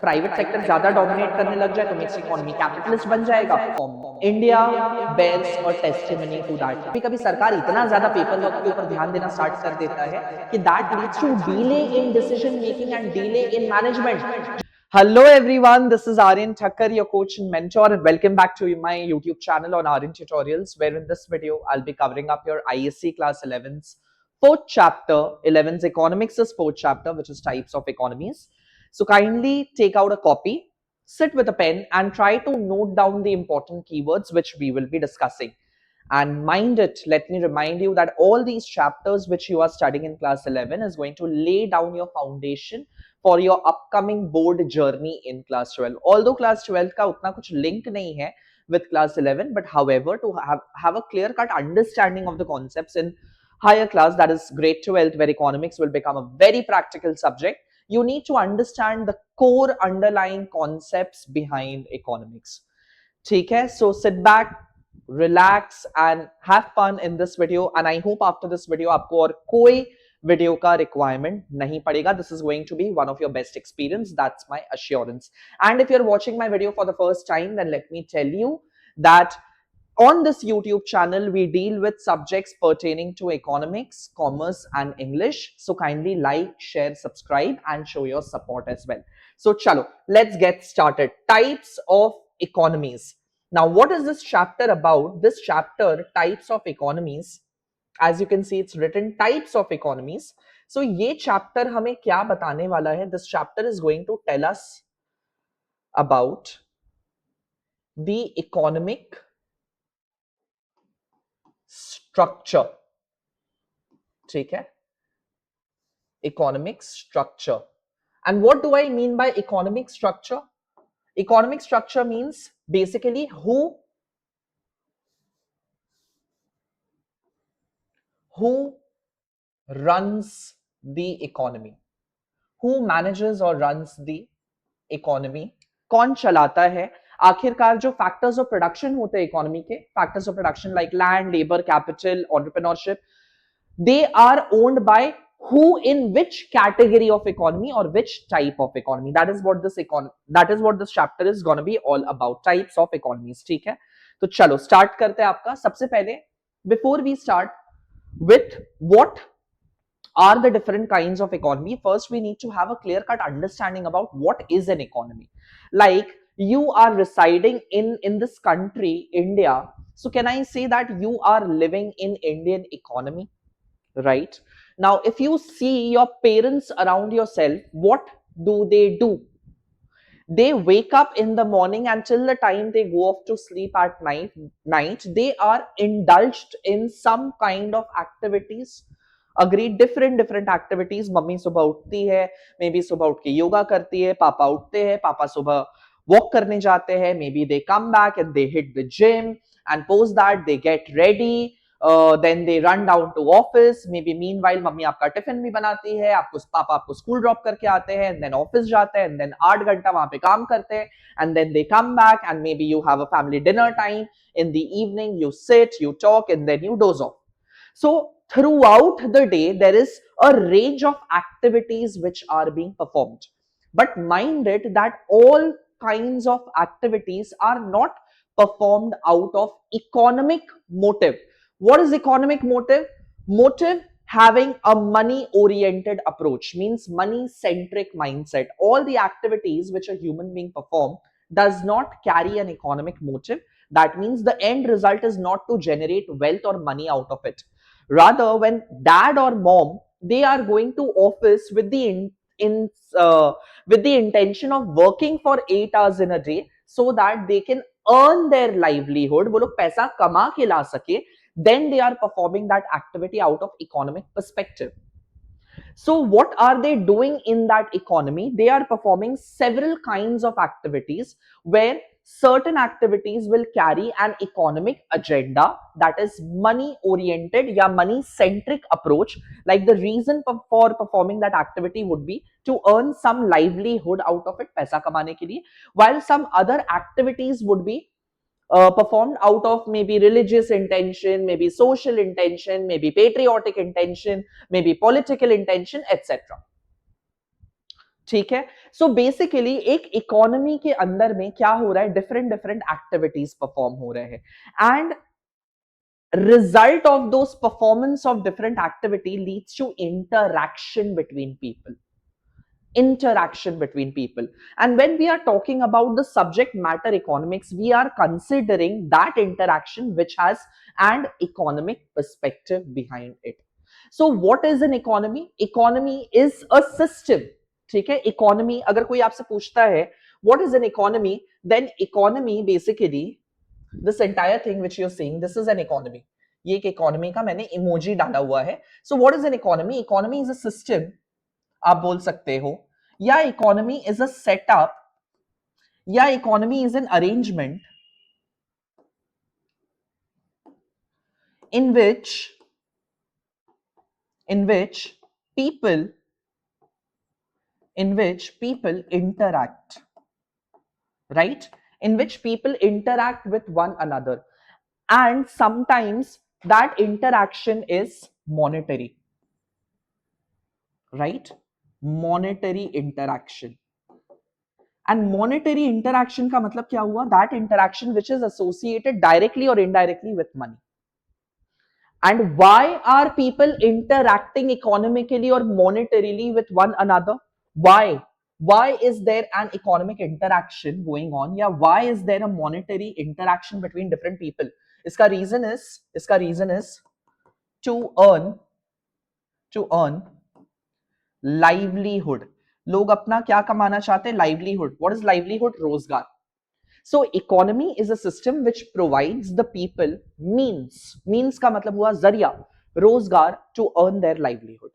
Private sector ज्यादा dominate करने लग जाए तो मिक्स इकोनॉमी कैपिटलिस्ट बन जाएगा। India bears a testimony to that. कभी कभी सरकार इतना ज्यादा पेपर वर्क के ऊपर ध्यान देना स्टार्ट कर देता है कि that leads to delay in decision making and delay in management. Hello everyone, this is Aryan Thacker, your coach and mentor, and welcome back to my YouTube channel on Aryan Tutorials, where in this video I'll be covering up your ISC class 11's fourth chapter, 11's economics' fourth chapter, which is types of economies. So kindly take out a copy, sit with a pen, and try to note down the important keywords which we will be discussing. And mind it, let me remind you that all these chapters which you are studying in class 11 is going to lay down your foundation for your upcoming board journey in class 12. Although class 12 का उतना कुछ link नहीं है with class 11, but however, to have a clear cut understanding of the concepts in higher class, that is grade 12, where economics will become a very practical subject, you need to understand the core underlying concepts behind economics. ठीक है? So sit back, relax and have fun in this video, and I hope after this video आपको और कोई video का requirement नहीं पड़ेगा. This is going to be one of your best experience, that's my assurance. And if you're watching my video for the first time, then let me tell you that on this YouTube channel we deal with subjects pertaining to economics, commerce and English. So kindly like, share, subscribe and show your support as well. So chalo, let's get started. Types of economies. Now, what is this chapter about? This chapter, types of economies, as you can see, it's written types of economies. So, ये chapter हमें क्या बताने वाला है? This chapter is going to tell us about the economic structure. ठीक है? Economic structure. And what do I mean by economic structure? Economic structure means basically who runs the economy, who manages or runs the economy, कौन चलाता है. आखिरकार जो factors of production होते हैं economy के, factors of production like land, labour, capital, entrepreneurship, they are owned by who in which category of economy or which type of economy. That is what this chapter is going to be all about, types of economies. ठीक है? तो चलो start करते हैं. आपका सबसे पहले, before we start with what are the different kinds of economy, first we need to have a clear cut understanding about what is an economy. Like, you are residing in this country, India, so can I say that you are living in Indian economy? Right? Now, if you see your parents around yourself, what do? They wake up in the morning until the time they go off to sleep at night, they are indulged in some kind of activities. Agreed, different activities. Mummy सुबह उठती है, may be सुबह उठ के योगा करती है, पापा उठते हैं, पापा सुबह वॉक करने जाते हैं, may be they come back and they hit the gym, and post that they get ready, then they run down to office. Maybe meanwhile mummy आपका टिफिन भी बनाती है, पापा आपको स्कूल ड्रॉप करके आते हैं, and then ऑफिस जाते हैं, and then 8 घंटा वहां पे काम करते हैं, and then they come back and maybe you have a family dinner time. In the evening you sit, you talk, and then you doze off. So throughout the day there is a range of activities which are being performed, but mind it that all kinds of activities are not performed out of economic motive. What is economic motive? Motive having a money oriented approach, means money centric mindset. All the activities which a human being perform does not carry an economic motive. That means the end result is not to generate wealth or money out of it. Rather, when dad or mom, they are going to office with the intention of working for 8 hours in a day so that they can earn their livelihood, वो लोग पैसा कमा के ला सके, then they are performing that activity out of economic perspective. So what are they doing in that economy? They are performing several kinds of activities where certain activities will carry an economic agenda, that is money oriented या money centric approach. Like the reason for performing that activity would be to earn some livelihood out of it, पैसा कमाने के लिए, while some other activities would be performed out of maybe religious intention, maybe social intention, maybe patriotic intention, maybe political intention, etc. ठीक है. So basically एक economy के अंदर में क्या हो रहा है, डिफरेंट डिफरेंट एक्टिविटीज परफॉर्म हो रहे हैं, and result of those performance of different activity leads to interaction between people. And when we are talking about the subject matter economics, we are considering that interaction which has an economic perspective behind it. So what is an economy? Economy is a system. ठीक है. Economy, अगर कोई आपसे पूछता है what is an economy, then economy basically this entire thing which you're seeing, this is an economy. ये एक economy का मैंने इमोजी डाला हुआ है. So what is an economy? Economy is a system आप बोल सकते हो, या इकोनॉमी इज अ सेटअप, या economy is an arrangement in which in which people interact, right? In which people interact with one another, and sometimes that interaction is monetary, right? Monetary interaction. And monetary interaction का मतलब क्या हुआ? That interaction which is associated directly or indirectly with money. And why are people interacting economically or monetarily with one another? Why? Why is there an economic interaction going on? Yeah, why is there a monetary interaction between different people? इसका reason is to earn livelihood. लोग अपना क्या कमाना चाहते हैं? Livelihood. What is livelihood? रोजगार. So economy is a system which provides the people means का मतलब हुआ जरिया, रोजगार, to earn their livelihood.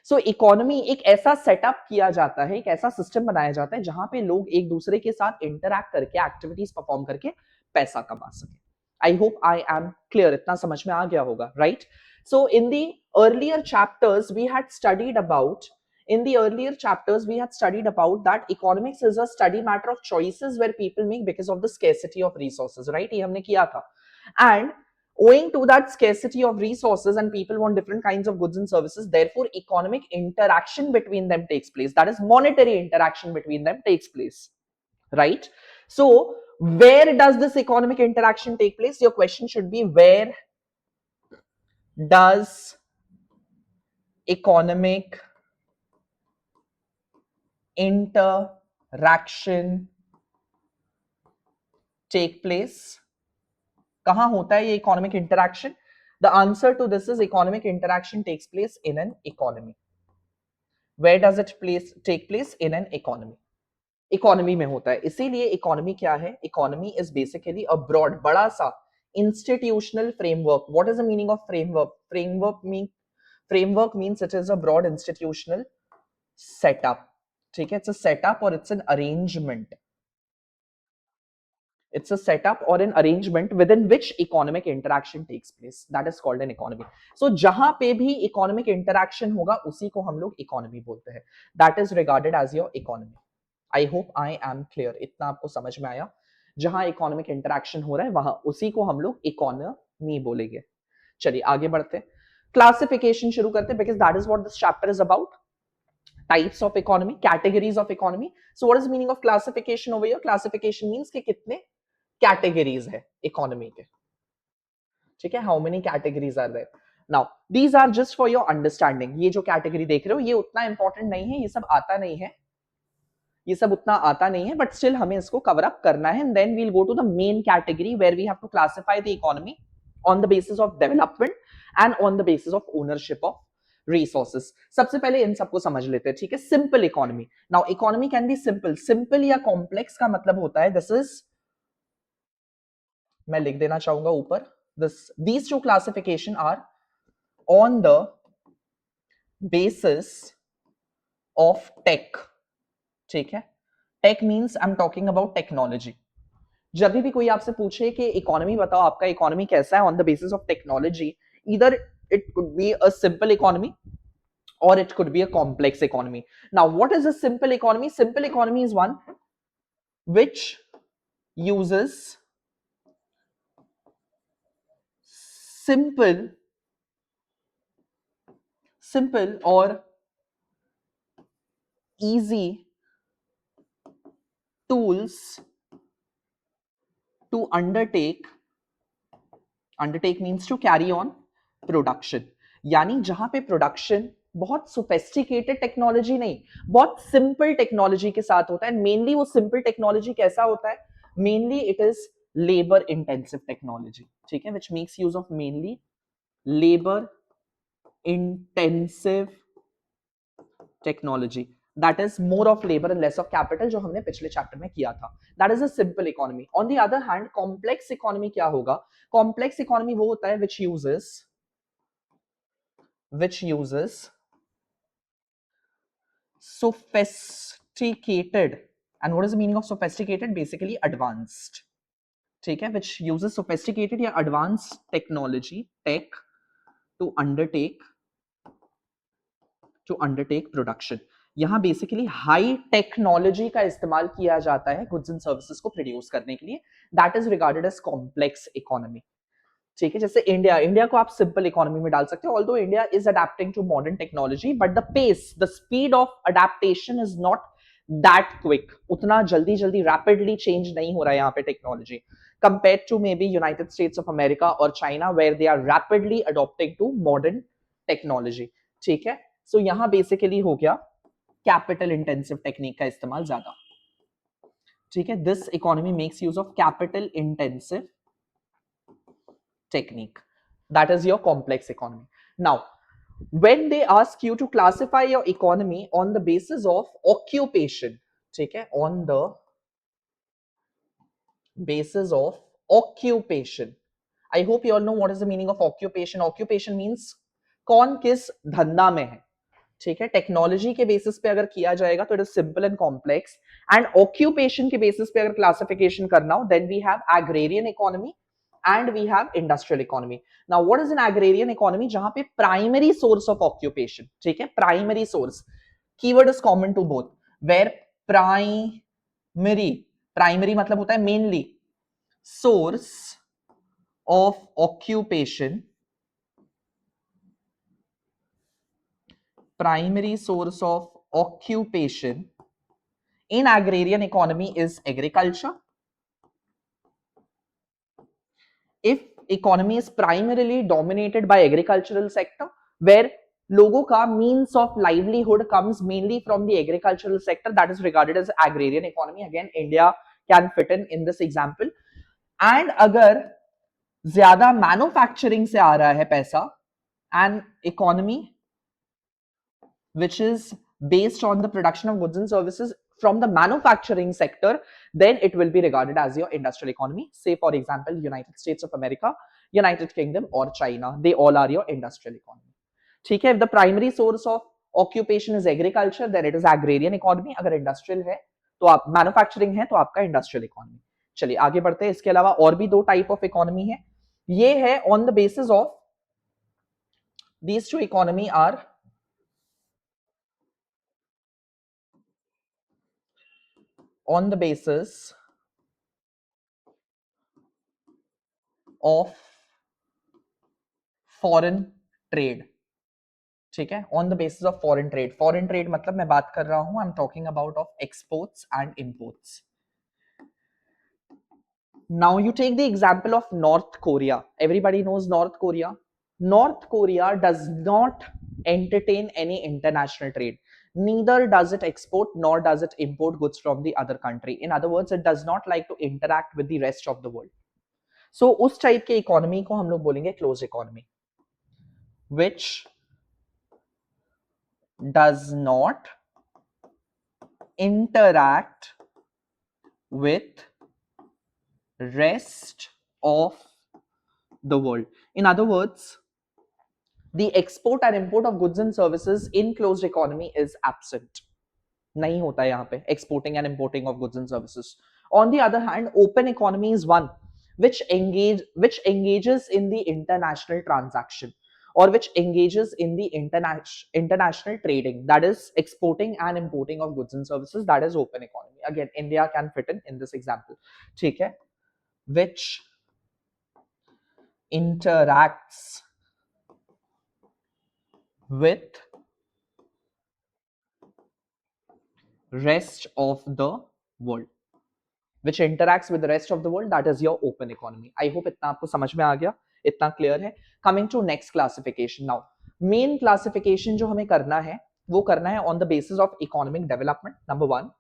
So economy एक ऐसा सेटअप किया जाता है, एक ऐसा सिस्टम बनाया जाता है जहां पे लोग एक दूसरे के साथ इंटरैक्ट करके एक्टिविटीज परफॉर्म करके पैसा कमा सके. I hope I am clear. इतना समझ में आ गया होगा, right? So in the earlier chapters we had studied about in the earlier chapters we had studied about that economics is a study matter of choices where people make because of the scarcity of resources, right? ये हमने किया था. And owing to that scarcity of resources and people want different kinds of goods and services, therefore economic interaction between them takes place, that is monetary interaction between them takes place, right? So where does this economic interaction take place? Your question should be, where does economic interaction take place? कहां होता है ये economic interaction? The answer to this is economic interaction takes place in an economy. Where does it place take place? In an economy. Economy में होता है. इसीलिए economy क्या है? Economy is basically a broad, बड़ा सा institutional framework. What is the meaning of framework? Framework means it is a broad institutional setup. ठीक है, इट्स अ सेटअप और it's an arrangement. It's a setup or an arrangement within which economic interaction takes place. That is called an economy. So जहां पे भी economic interaction होगा उसी को हम लोग economy बोलते हैं. That is regarded as your economy. I hope I am clear. इतना आपको समझ में आया? जहां economic interaction हो रहा है वहां उसी को हम लोग economy बोलेंगे. चलिए आगे बढ़ते हैं. क्लासिफिकेशन शुरू करते हैं because that is what this chapter is about. Types of economy, categories of economy. So what is the meaning of classification over here? Classification means कि कितने कैटेगरीज है इकोनॉमी के. ठीक है, how many categories are there? Now these are just for your understanding. ये जो category देख रहे हो ये उतना इंपॉर्टेंट नहीं है, ये सब आता नहीं है, ये सब उतना आता नहीं है, बट स्टिल हमें इसको कवर अप करना है. And then we will go to the main category where we have to classify the economy on the basis of development and on the basis of ownership of resources. सबसे पहले इन सबको समझ लेते हैं. ठीक है, simple economy. Now economy can be simple. Simple या कॉम्प्लेक्स का मतलब होता है, दिस इज, मैं लिख देना चाहूंगा ऊपर, these two classification are on the basis of tech. ठीक है, tech means I am talking about technology. जब भी कोई आपसे पूछे कि इकोनॉमी बताओ, आपका इकोनॉमी कैसा है, on the basis of technology, either it could be a simple economy or it could be a complex economy. Now what is a simple economy? Simple economy is one which uses simple or easy tools to undertake means to carry on production. यानी जहां पे production बहुत sophisticated technology नहीं, बहुत simple technology के साथ होता है. मेनली वो सिंपल टेक्नोलॉजी कैसा होता है? Mainly it is labour intensive technology. ठीक है, which makes use of mainly labour intensive technology. That is more of labour and less of capital, जो हमने पिछले चैप्टर में किया था. That is a simple economy. On the other hand complex economy क्या होगा? कॉम्प्लेक्स इकोनॉमी वो होता है which uses sophisticated. And what is the meaning of sophisticated? Basically advanced. ठीक है, which uses sophisticated या advanced technology tech to undertake production. यहाँ basically high technology का इस्तेमाल किया जाता है गुड्स एंड सर्विसेज को प्रोड्यूस करने के लिए. That is regarded as complex economy. ठीक है, जैसे इंडिया को आप सिंपल इकोनॉमी में डाल सकते हो. Although India is adapting to modern technology, but the speed of adaptation is not that quick. उतना जल्दी रैपिडली चेंज नहीं हो रहा है यहाँ पे technology, compare to may be United States of America और China, where they are rapidly adopting to modern technology. ठीक है, सो यहाँ बेसिकली हो गया कैपिटल इंटेंसिव टेक्निक का इस्तेमाल ज्यादा. ठीक है, this economy makes use of capital intensive technique. That is your complex economy. Now, when they ask you to classify your economy on the basis of occupation, ठीक है, on the basis of occupation. I hope you all know what is the meaning of occupation. Occupation means कौन किस धंधा में है. ठीक है, technology के बेसिस पे अगर किया जाएगा तो it is simple and complex, and occupation के बेसिस पे अगर क्लासिफिकेशन करना हो, then we have agrarian economy and we have industrial economy. Now what is an agrarian economy? जहां पे primary source of occupation, ठीक है, primary source, keyword is common to both, where primary मतलब होता है mainly source of occupation, primary source of occupation in agrarian economy is agriculture. If economy is primarily dominated by agricultural sector, where लोगों का means of livelihood comes mainly from the agricultural sector, that is regarded as agrarian economy. Again, India can fit in this example. And अगर ज्यादा manufacturing से आ रहा है पैसा, and economy which is based on the production of goods and services from the manufacturing sector, then it will be regarded as your industrial economy. Say for example, United States of America, United Kingdom or China, they all are your industrial economy. ठीक है, if the primary source of occupation is agriculture, then it is agrarian economy. अगर industrial है तो आप manufacturing है तो आपका industrial economy. चलिए आगे बढ़ते हैं. इसके अलावा और भी दो टाइप ऑफ इकोनॉमी है. ये है on the basis of these two economy are on the basis of foreign trade. ठीक है, on the basis of foreign trade. Foreign trade मतलब मैं बात कर रहा हूं, I am talking about of exports and imports. Now you take the example of North Korea. Everybody knows North Korea. North Korea does not entertain any international trade, neither does it export nor does it import goods from the other country. In other words, it does not like to interact with the rest of the world. So उस type के economy को हम लोग बोलेंगे close economy, which does not interact with rest of the world. In other words, the export and import of goods and services in closed economy is absent. नहीं होता है यहाँ पे exporting and importing of goods and services. On the other hand, open economy is one which engages in the international transaction, or which engages in the international trading, that is exporting and importing of goods and services. That is open economy. Again, India can fit in this example. ठीक है, which interacts with rest of the world. which interacts with the rest of the world, that is your open economy. I hope इतना आपको समझ में आ गया, इतना clear है. Coming to next classification now. Main classification जो हमें करना है वो करना है on the basis of economic development. Number one,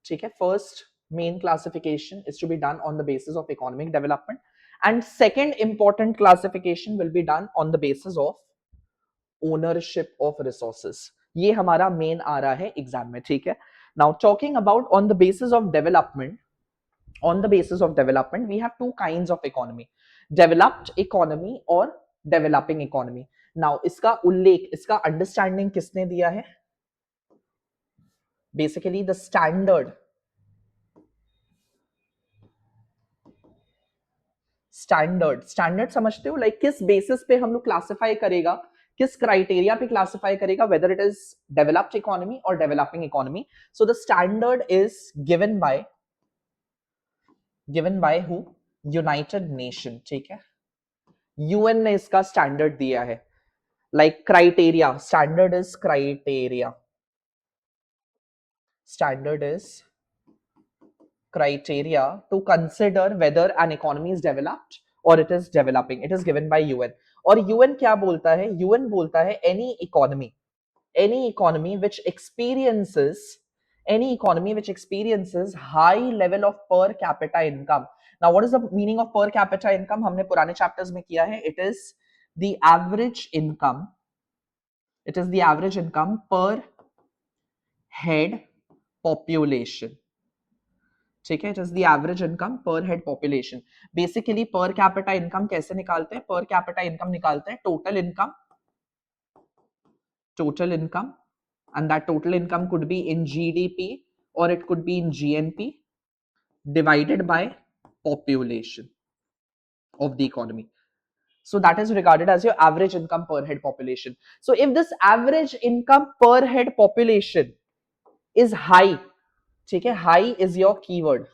ठीक है. First main classification is to be done on the basis of economic development, and second important classification will be done on the basis of ownership of resources. ये हमारा main आ रहा है exam में, ठीक है. Now talking about on the basis of development, on the basis of development we have two kinds of economy, developed economy और developing economy. Now इसका उल्लेख, इसका अंडरस्टैंडिंग किसने दिया है? Basically the standard समझते हो, लाइक किस बेसिस पे हम लोग क्लासिफाई करेगा, किस क्राइटेरिया पे क्लासिफाई करेगा whether it is developed economy और developing economy. So the standard is given by who? United Nation, ठीक है. यूएन ने इसका स्टैंडर्ड दिया है. Like criteria, standard is criteria to consider whether an economy is developed or it is developing. It is given by UN. और UN क्या बोलता है? UN बोलता है any economy which experiences high level of per capita income. Now what is the meaning of per capita income? हमने पुराने chapters में किया है. It is the average income per head population. ठीक है. It is the average income per head population. Basically per capita income कैसे निकालते हैं? पर कैपिटा इनकम निकालते हैं total income and that total income could be in GDP और it could be in GNP divided by population of the economy. So that is regarded as your average income per head population. So if this average income per head population is high, ठीक है, high is your keyword.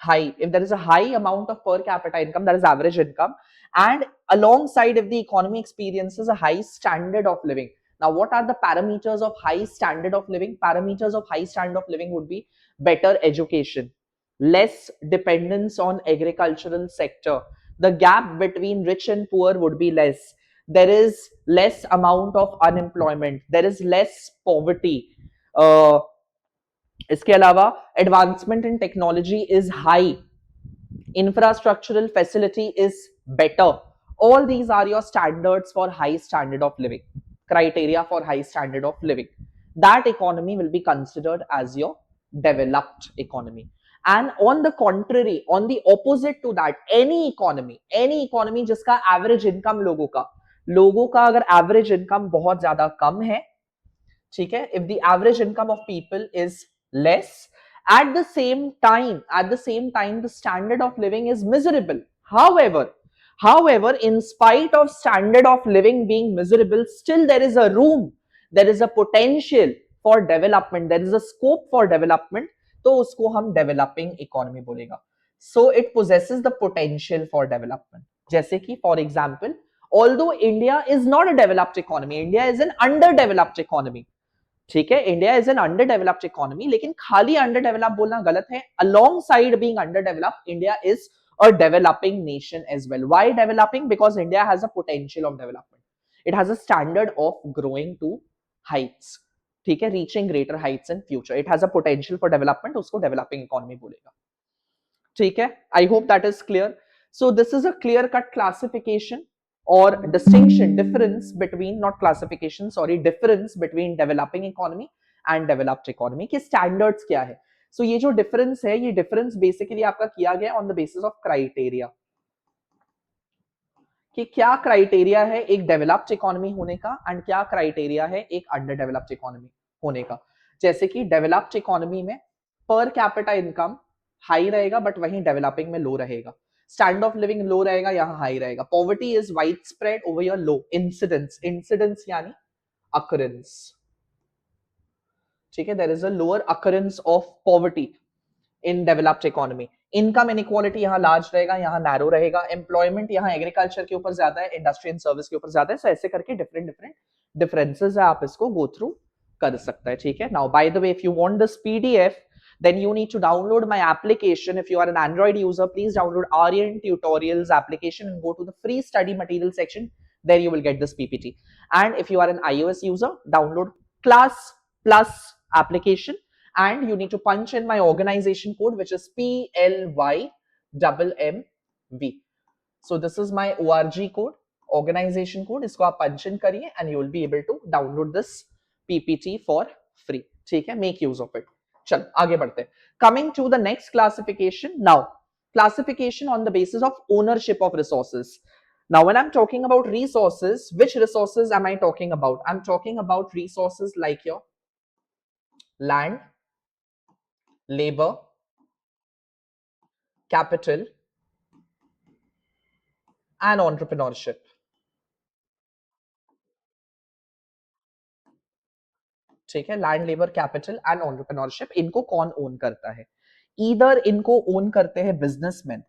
High, if there is a high amount of per capita income, that is average income, and alongside if the economy experiences a high standard of living. Now what are the parameters of high standard of living? Parameters of high standard of living would be better education, less dependence on agricultural sector, the gap between rich and poor would be less, there is less amount of unemployment, there is less poverty, इसके अलावा advancement in technology is high, infrastructural facility is better. All these are your standards for high standard of living, criteria for high standard of living. That economy will be considered as your developed economy. And on the contrary, on the opposite to that, any economy जिसका average income लोगों का अगर average income बहुत ज्यादा कम है, ठीक है, if the average income of people is less, at the same time the standard of living is miserable. However, in spite of standard of living being miserable, still there is a room, there is a potential for development, there is a scope for development, तो उसको हम developing economy बोलेगा. So it possesses the potential for development. जैसे कि for example, although India is not a developed economy, India is an underdeveloped economy. ठीक है, India is an under developed economy, लेकिन खाली अंडर डेवलप बोलना गलत है. Alongside being under developed, India is a developing nation as well. Why developing? Because India has a potential of development, it has a standard of growing to heights, ठीक है, reaching greater heights in future. It has a potential for development, उसको developing economy बोलेगा. ठीक है, I hope that is clear. So this is a clear cut classification or difference between, not classification, sorry, difference between developing economy and developed economy के standards क्या है. So ये जो difference है, ये difference basically आपका किया गया on the basis of criteria, कि क्या criteria है एक developed economy होने का and क्या criteria है एक underdeveloped economy होने का. जैसे कि developed economy में per capita income high रहेगा but वहीं developing में low रहेगा. स्टैंडर्ड ऑफ लिविंग लो रहेगा, यहाँ हाई रहेगा. Poverty is wide spread over your low. Incidence यानी अकरेंस, ठीक है, there is a lower occurrence of poverty in developed economy. Income inequality यहाँ लार्ज रहेगा, यहाँ नैरो रहेगा. एम्प्लॉयमेंट यहाँ एग्रीकल्चर के ऊपर ज्यादा है, इंडस्ट्री एंड सर्विस के ऊपर ज्यादा है. सो ऐसे करके डिफरेंट डिफरेंसेस है, आप इसको गो थ्रू कर सकते हैं. ठीक है. Now bye the way, if you want this PDF, then you need to download my application. If you are an Android user, please download Aryan Tutorials application and go to the free study material section. There you will get this PPT. And if you are an iOS user, download Class Plus application, and you need to punch in my organization code, which is PLYMMV. So this is my ORG code, organization code. इसको आप punch in करिए and you will be able to download this PPT for free. ठीक है, make use of it. चल आगे बढ़ते हैं. Coming to the next classification. Now, classification on the basis of ownership of resources. Now, when I'm talking about resources, which resources am I talking about? I'm talking about resources like your land, labor, capital, and entrepreneurship. ठीक है, land, labour, capital and entrepreneurship, इनको कौन own करता है? Either इनको own करते हैं businessman,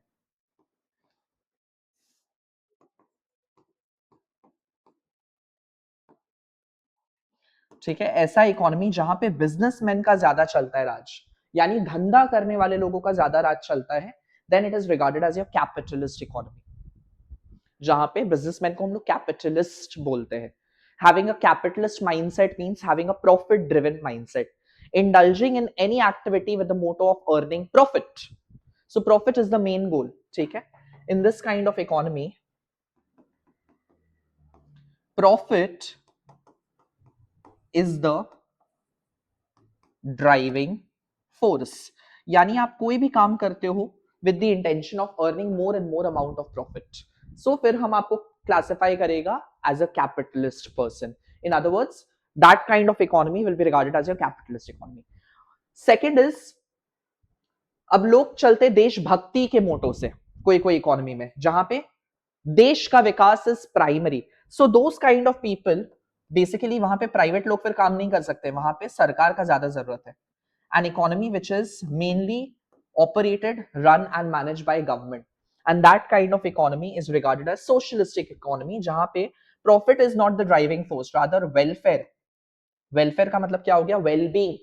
ठीक है, ऐसा इकोनॉमी जहां पे बिजनेसमैन का ज्यादा चलता है राज, यानी धंधा करने वाले लोगों का ज्यादा राज चलता है, then it is regarded as your capitalist economy, जहां पे बिजनेसमैन को हम लोग कैपिटलिस्ट बोलते हैं. Having a capitalist mindset means having a profit driven mindset, indulging in any activity with the motto of earning profit. So profit is the main goal. ठीक है, in this kind of economy, profit is the driving force. यानी आप कोई भी काम करते हो with the intention of earning more and more amount of profit. So फिर हम आपको classify करेगा as a capitalist person. In other words, that kind of economy will be regarded as your capitalist economy. Second is, अब लोग चलते देशभक्ति के मोटो से कोई कोई इकोनॉमी में, जहां पे देश का विकास is primary. So those kind of people, basically वहां पे प्राइवेट लोग फिर काम नहीं कर सकते, वहां पे सरकार का ज्यादा जरूरत है. An economy which is mainly operated, run and manage by government, and that kind of economy is regarded as socialistic economy, जहां पे profit is not the driving force, rather welfare. Welfare का मतलब क्या हो गया? वेलबींग.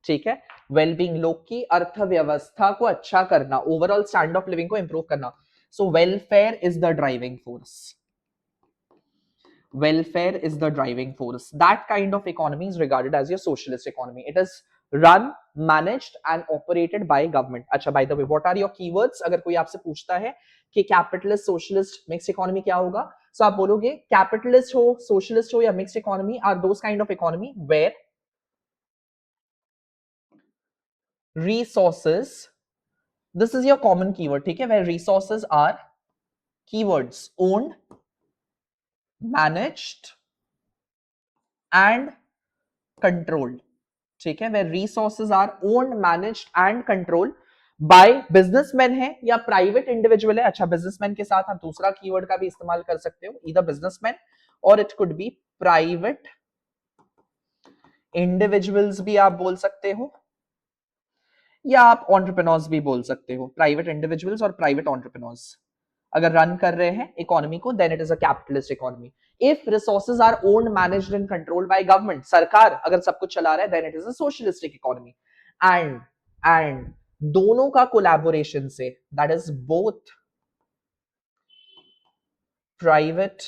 ठीक है, wellbeing, लोग की अर्थव्यवस्था को अच्छा करना, ओवरऑल स्टैंडर्ड ऑफ लिविंग को इंप्रूव करना. So welfare is the driving force. Welfare is the driving force. That kind of economy is regarded as your socialist economy. It is run, managed and operated by government. अच्छा, by the way, what are your keywords? अगर कोई आपसे पूछता है कि capitalist, socialist, mixed economy क्या होगा, तो आप बोलोगे कैपिटलिस्ट हो, सोशलिस्ट हो या mixed economy are those kind of economy where resources, this is your common keyword, ठीक है, where resources are keywords owned, managed and controlled. ठीक है, where resources are owned, managed and controlled by businessmen है या private individual है. अच्छा, businessman के साथ आप दूसरा कीवर्ड का भी इस्तेमाल कर सकते हो, either businessmen और it could be private individuals भी आप बोल सकते हो, या आप एंटरप्रेन्योर्स भी बोल सकते हो. प्राइवेट इंडिविजुअल्स और प्राइवेट एंटरप्रेन्योर्स अगर रन कर रहे हैं इकोनॉमी को, then it is a capitalist economy. If resources are owned, managed and controlled by government, सरकार अगर सब कुछ चला रहा है, then it is a socialistic economy. And दोनों का कोलैबोरेशन से, that is both private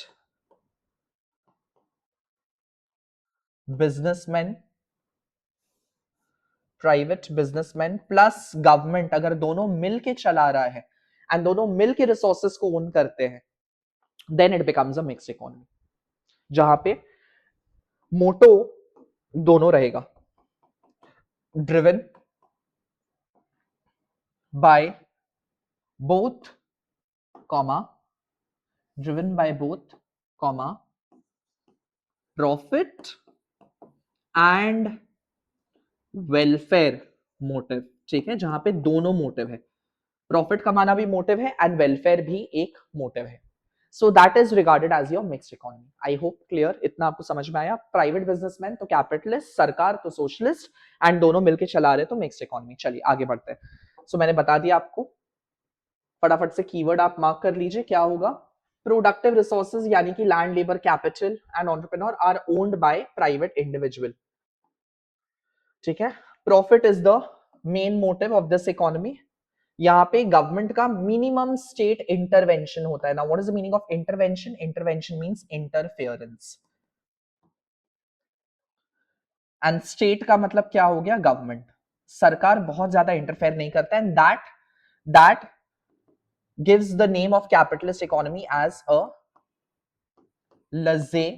businessman, private businessman plus government, अगर दोनों मिलके चला रहा है एंड दोनों मिलके रिसोर्सेज को ओन करते हैं, then it becomes a mixed economy, जहां पे मोटो दोनों रहेगा, driven by both comma, driven by both comma profit and welfare motive. ठीक है, जहां पे दोनों मोटिव है, प्रॉफिट कमाना भी मोटिव है एंड वेलफेयर भी एक मोटिव है. So that is regarded as your mixed economy. I hope clear, इतना आपको समझ में आया. प्राइवेट बिजनेसमैन तो कैपिटलिस्ट, सरकार तो सोशलिस्ट, एंड दोनों मिलकर चला रहे तो मिक्स्ड इकोनॉमी. चलिए आगे बढ़ते हैं. सो मैंने बता दिया आपको, फटाफट से कीवर्ड आप मार्क कर लीजिए. क्या होगा? प्रोडक्टिव रिसोर्सेज यानी कि land, labour, capital and entrepreneur are owned by private individual. ठीक है, profit is the main motive of this economy, यहाँ पे गवर्नमेंट का मिनिमम स्टेट इंटरवेंशन होता है। Now what is the meaning of intervention? Intervention means interference, and state का मतलब क्या हो गया? गवर्नमेंट। सरकार बहुत ज्यादा इंटरफेयर नहीं करता, and that gives the name of capitalist economy as a laissez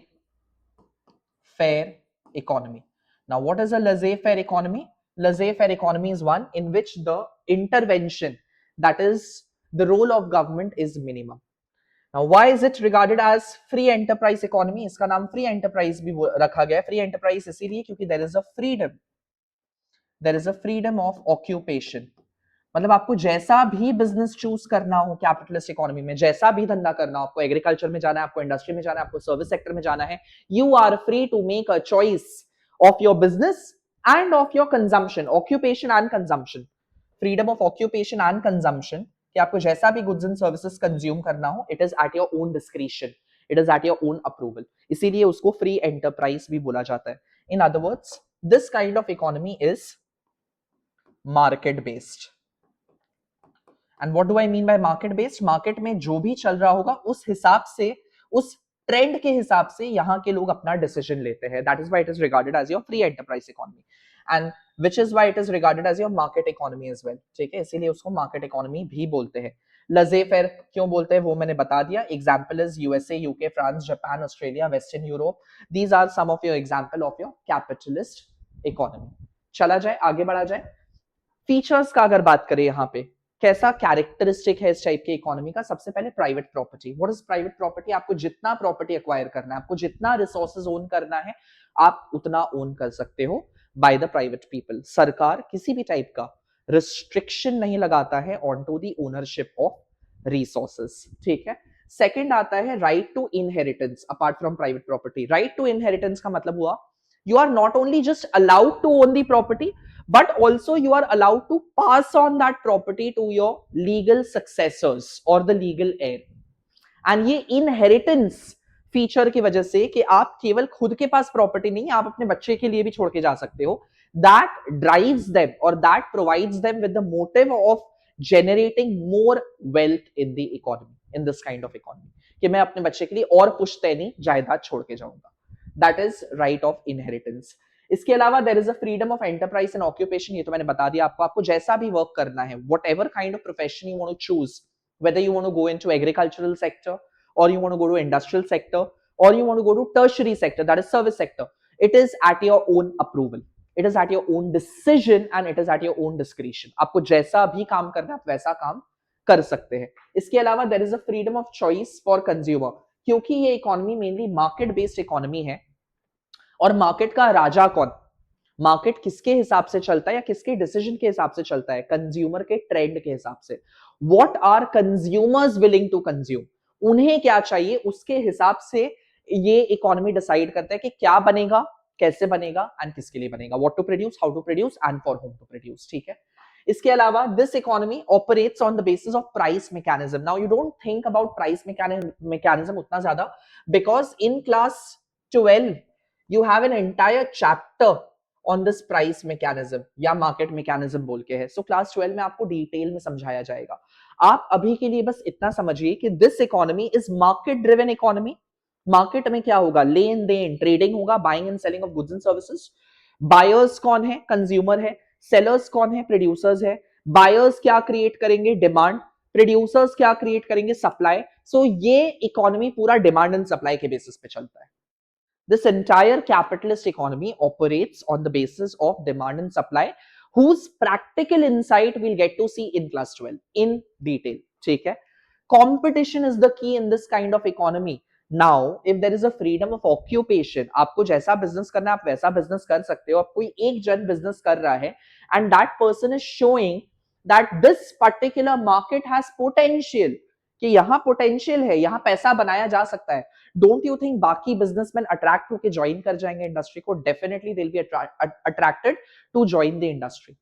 faire economy. Now, what is a laissez faire economy? Laissez faire economy is one in which the intervention, that is, the role of government is minimum. Now, why is it regarded as free enterprise economy? इसका नाम free enterprise भी रखा गया है। free enterprise इसीलिए क्योंकि there is a freedom of occupation. मतलब आपको जैसा भी बिजनेस चूज करना हो कैपिटलिस्ट इकोनॉमी में, जैसा भी धंधा करना हो, आपको एग्रीकल्चर में जाना है, आपको इंडस्ट्री में जाना है, आपको सर्विस सेक्टर में जाना है, you are free to make a choice of your business and of your consumption, occupation and consumption, freedom of occupation and consumption, कि आपको जैसा भी गुड्स एंड सर्विसेज कंज्यूम करना हो, it is at your own discretion, it is at your own approval, इसीलिए उसको free enterprise भी बोला जाता है। In other words, this kind of economy is market based. And what do I mean by market based? Market में जो भी चल रहा होगा उस हिसाब से, उस ट्रेंड के हिसाब से यहाँ के लोग अपना डिसीजन लेते हैं। That is why it is regarded as your free enterprise economy, and which is why it is regarded as your market economy as well. ठीक है, इसीलिए उसको मार्केट इकोनॉमी भी बोलते हैं। लजे फेयर क्यों बोलते हैं वो मैंने बता दिया। Example is USA, UK, France, Japan, Australia, western Europe. These are some of your example of your capitalist economy. चला जाए, आगे बढ़ा जाए। फीचर्स का अगर बात करें, यहाँ पे कैसा कैरेक्टरिस्टिक है इस टाइप के इकोनॉमी का? सबसे पहले private property. What is private property? आपको जितना प्रॉपर्टी एक्वायर करना है, आपको जितना रिसोर्सेज ओन करना है, आप उतना ओन कर सकते हो बाय द प्राइवेट पीपल। सरकार किसी भी टाइप का रिस्ट्रिक्शन नहीं लगाता है on to the ownership of resources. ठीक है। सेकेंड आता है right to inheritance apart from private property. Right to inheritance का मतलब हुआ you are not only just allowed to own the property, but also you are allowed to pass on that property to your legal successors or the legal heir. And ये inheritance feature की वजह से कि आप केवल खुद के पास property नहीं, आप अपने बच्चे के लिए भी छोड़ के जा सकते हो, that drives them or that provides them with the motive of generating more wealth in the economy, in this kind of economy, कि मैं अपने बच्चे के लिए और पुश्तैनी जायदाद छोड़ के जाऊंगा। That is right of inheritance. इसके अलावा there is a freedom of enterprise and occupation। ये तो मैंने बता दिया आपको। आपको जैसा भी वर्क करना है, whatever kind of profession you want to choose, whether you want to go into agricultural sector or you want to go to industrial sector or you want to go to tertiary sector, that is service sector, it is at your own approval, it is at your own decision and it is at your own discretion। आपको जैसा भी काम करना है आप वैसा काम कर सकते हैं। इसके अलावा there is a freedom of choice for consumer, क्योंकि ये economy mainly market based economy है। और मार्केट का राजा कौन? मार्केट किसके हिसाब से चलता है या किसके डिसीजन के हिसाब से चलता है? कंज्यूमर के ट्रेंड के हिसाब से। What are consumers willing to consume, उन्हें क्या चाहिए, उसके हिसाब से ये इकोनॉमी डिसाइड करता है कि क्या बनेगा, कैसे बनेगा एंड किसके लिए बनेगा। What to produce, how to produce and for whom to produce. ठीक है। इसके अलावा this economy operates on the basis of price mechanism. Now you don't think about price mechanism उतना ज्यादा, because in class 12 you have an entire chapter on this price mechanism या market mechanism बोल के है। so class 12 में आपको detail में समझाया जाएगा। आप अभी के लिए बस इतना समझिए कि this economy is market driven economy। Market में क्या होगा? लेन देन, ट्रेडिंग होगा, buying and selling of goods and services. Buyers कौन है? कंज्यूमर है। सेलर्स कौन है? प्रोड्यूसर्स है। बायर्स क्या क्रिएट करेंगे? डिमांड। प्रोड्यूसर्स क्या क्रिएट करेंगे? सप्लाई। सो ये इकोनॉमी पूरा डिमांड एंड सप्लाई के बेसिस पे चलता है। This entire capitalist economy operates on the basis of demand and supply, whose practical insight we'll get to see in class 12 in detail. ठीक है? Competition is the key in this kind of economy. Now, if there is a freedom of occupation, आपको जैसा business करना है आप वैसा business कर सकते हो। अब कोई एक जन बिजनेस कर रहा है and that person is showing that this particular market has potential, कि यहाँ पोटेंशियल है, यहाँ पैसा बनाया जा सकता है। डोंट यू थिंक बाकी बिजनेसमैन अट्रैक्ट होकर ज्वाइन कर जाएंगे इंडस्ट्री को? Definitely they will be attracted to join the industry.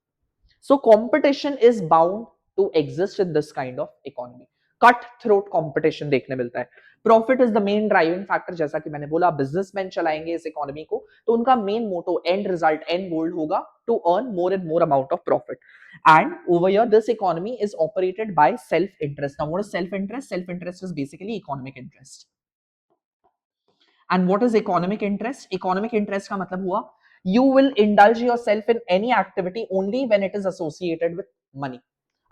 So competition is bound to exist in this kind of economy. Cut throat competition देखने मिलता है। Profit is the main driving factor, जैसा कि मैंने बोला बिजनेसमैन चलाएंगे इस इकोनॉमी को, तो उनका main motto, and result, and goal होगा to earn more and more amount of profit. And over here, this economy is operated by self-interest. Now, what is self-interest? Self-interest is basically economic interest. And what is economic interest? Economic interest का मतलब हुआ you will indulge yourself in any activity only when it is associated with money.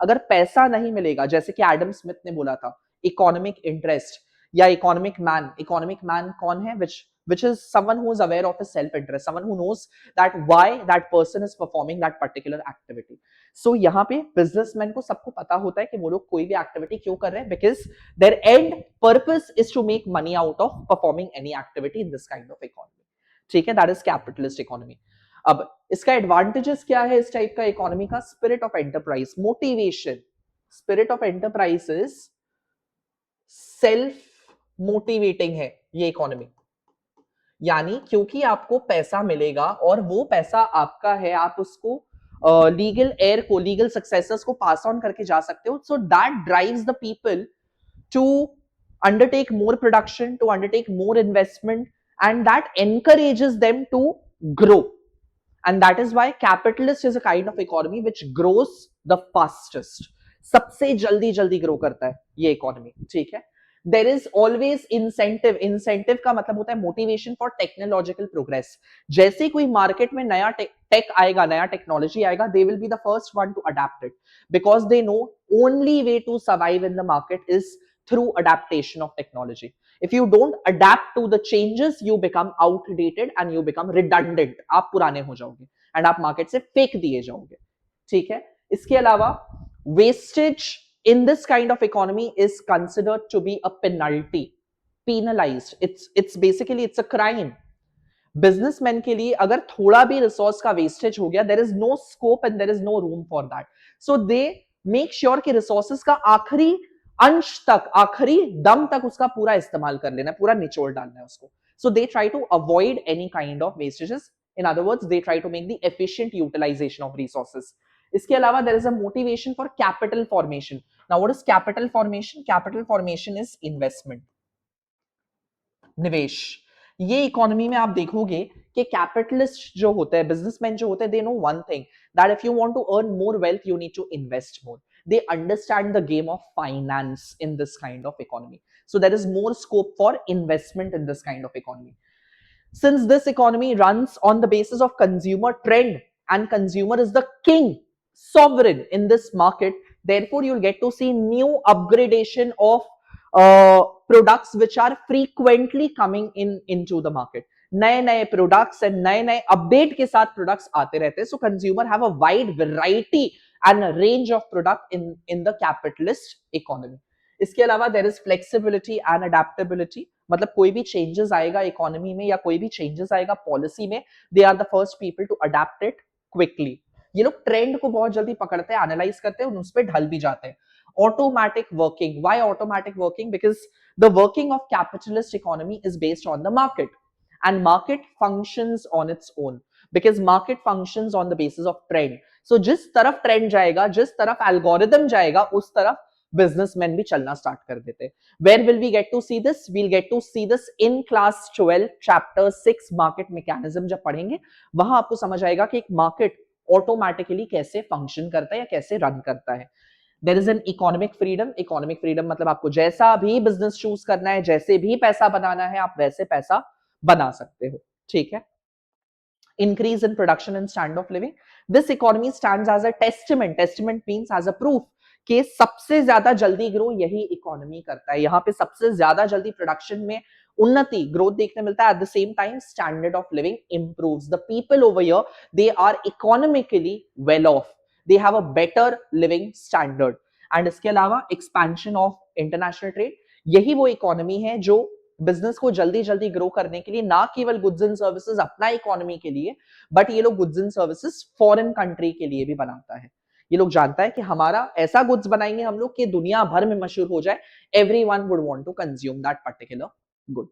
अगर पैसा नहीं मिलेगा, जैसे कि Adam Smith ने बोला था, इकोनॉमिक इंटरेस्ट या इकोनॉमिक मैन कौन है? which is someone who is aware of his self interest, someone who knows that why that person is performing that particular activity. So यहाँ पे बिजनेसमैन को सबको पता होता है कि वो लोग कोई भी एक्टिविटी क्यों कर रहे हैं, because their end purpose is to make money out of performing any activity in this kind of economy. ठीक है, दैट इज कैपिटलिस्ट इकोनॉमी। अब इसका एडवांटेजेस क्या है इस टाइप का इकोनॉमी का? Spirit of enterprise, motivation. Spirit of enterprise is self motivating है ये इकोनॉमी, यानी क्योंकि आपको पैसा मिलेगा और वो पैसा आपका है, आप उसको लीगल एयर को, लीगल सक्सेसर्स को पास ऑन करके जा सकते हो। So that drives the people to undertake more production, to undertake more investment, and that encourages them to grow. And that is why capitalist is a kind of economy which grows the fastest. सबसे जल्दी जल्दी grow करता है ये economy, ठीक है। There is always incentive, incentive का मतलब होता है मोटिवेशन फॉर टेक्नोलॉजिकल प्रोग्रेस। जैसे कोई मार्केट में नया टेक आएगा, नया टेक्नोलॉजी आएगा, they will be the first one to adapt it, because they know only way to survive in the market is through adaptation of technology. If you don't adapt to the changes, you become outdated and you become redundant. आप पुराने हो जाओगे and आप market से फेंक दिए जाओगे, ठीक है। इसके अलावा wastage in this kind of economy is considered to be a penalty, penalized. It's basically it's a crime. Businessman के लिए अगर थोड़ा भी रिसोर्स का वेस्टेज हो गया, there is no scope and there is no room for that. So they make sure कि resources का आखिरी अंश तक, आखिरी दम तक उसका पूरा इस्तेमाल कर लेना है, पूरा निचोड़ डालना है उसको। So they try to avoid any kind of wastages. In other words, they try to make the efficient utilisation of resources. इसके अलावा there is a motivation for capital formation. Now what is capital formation? Capital formation is investment, निवेश। ये economy में आप देखोगे कि capitalist जो होते हैं, बिजनेसमैन जो होते हैं, they know one thing, that if you want to earn more wealth you need to invest more. They understand the game of finance in this kind of economy. So there is more scope for investment in this kind of economy. Since this economy runs on the basis of consumer trend and consumer is the king, sovereign in this market, therefore you'll get to see new upgradation of products which are frequently coming into the market. नए नए products and नए नए update के साथ products आते रहते हैं। So consumer have a wide variety and range of product in the capitalist economy. इसके अलावा there is flexibility and adaptability, मतलब कोई भी चेंजेस आएगा इकोनॉमी में या कोई भी चेंजेस आएगा पॉलिसी में, they are the first people to adapt it quickly. ये लोग ट्रेंड को बहुत जल्दी पकड़ते हैं, एनालाइज करते हैं और उस पर ढल भी जाते हैं। automatic working, why automatic working? Because the working of capitalist economy is based on the market, and market functions on its own, because market functions on the basis of trend. So जिस तरफ trend जाएगा, जिस तरफ algorithm जाएगा, उस तरफ businessman भी चलना स्टार्ट कर देते हैं। Where will we get to see this? We'll get to see this in class 12 chapter 6 market mechanism। जब पढ़ेंगे वहां आपको समझ आएगा कि एक मार्केट ऑटोमेटिकली कैसे फंक्शन करता है या कैसे रन करता है। There is an economic freedom. Economic freedom मतलब आपको जैसा भी बिजनेस चूज करना है, जैसे भी पैसा बनाना है, आप वैसे पैसा बना सकते हो, ठीक है। Increase in production and standard of living. This economy stands as a testament. Testament means as a proof कि सबसे ज्यादा जल्दी ग्रो यही इकोनॉमी करता है। यहाँ पे सबसे ज्यादा जल्दी प्रोडक्शन में उन्नति, ग्रोथ देखने मिलता है। At the same time standard of living improves. The people over here, they are economically well off, they have a better living standard। And इसके अलावा एक्सपेंशन ऑफ इंटरनेशनल ट्रेड, यही वो इकोनॉमी है जो बिजनेस को जल्दी जल्दी ग्रो करने के लिए ना केवल गुड्स एंड सर्विसेज अपना इकोनॉमी के लिए, बट ये लोग goods and services foreign country के लिए भी बनाता है। ये लोग जानता है कि हमारा ऐसा गुड्स बनाएंगे हम लोग कि दुनिया भर में मशहूर हो जाए, everyone would want to consume that particular good,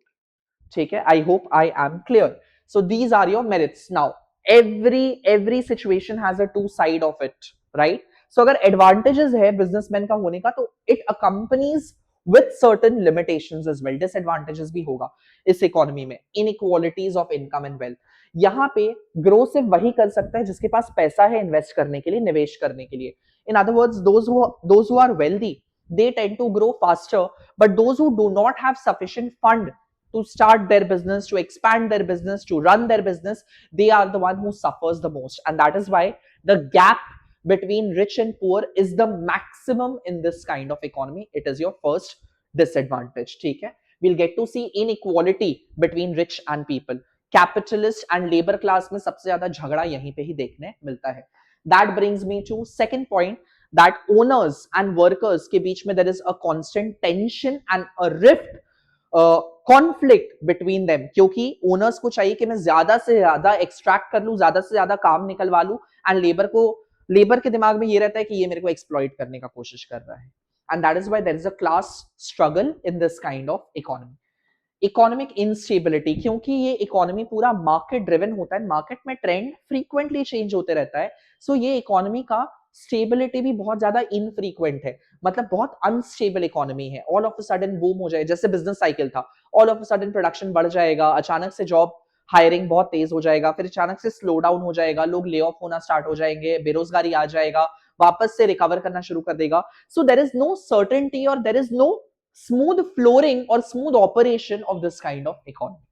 ठीक है। I hope I am clear. So these are your merits. Now every situation has a two side of it, right? So अगर एडवांटेजेस है बिजनेसमैन का होने का, तो it accompanies with certain limitations as well. Disadvantages भी होगा इस economy में, inequalities of income and wealth. यहाँ पे ग्रो सिर्फ वही कर सकता है जिसके पास पैसा है इन्वेस्ट करने के लिए, निवेश करने के लिए. In other words, those who are wealthy, they tend to grow faster, but those who do not have sufficient fund to start their business, to expand their business, to run their business, they are the one who suffers the most. And that is why the gap between rich and poor is the maximum in this kind of economy. It is your first disadvantage. ठीक है? We'll get to see inequality between rich and people. Capitalist and labor class में सबसे ज्यादा झगड़ा यहीं पे ही देखने मिलता है. That brings me to second point, that owners and workers के बीच में there is a constant tension and a rift, conflict between them, क्योंकि ओनर्स को चाहिए कि मैं ज्यादा से ज्यादा एक्सट्रैक्ट कर लूं, ज्यादा से ज्यादा काम निकलवा लूं, एंड लेबर के दिमाग में ये रहता है कि ये मेरे को एक्सप्लॉइट करने का कोशिश कर रहा है. And that is why there is a class struggle in this kind of economy. Economic instability, क्योंकि ये इकोनॉमी पूरा मार्केट ड्रिवन होता है, मार्केट में ट्रेंड फ्रीक्वेंटली चेंज होते रहता है, सो ये इकोनॉमी का स्टेबिलिटी भी बहुत ज्यादा इनफ्रीक्वेंट है, मतलब बहुत अनस्टेबल इकोनॉमी है. All of a sudden boom हो जाए, जैसे बिजनेस साइकिल था, all of a sudden production बढ़ जाएगा, अचानक से जॉब हायरिंग बहुत तेज हो जाएगा, फिर अचानक से स्लो डाउन हो जाएगा, लोग ले ऑफ होना स्टार्ट हो जाएंगे, बेरोजगारी आ जाएगा, वापस से रिकवर करना शुरू कर देगा. So there is no certainty और there is no smooth flooring or smooth operation of this kind of economy.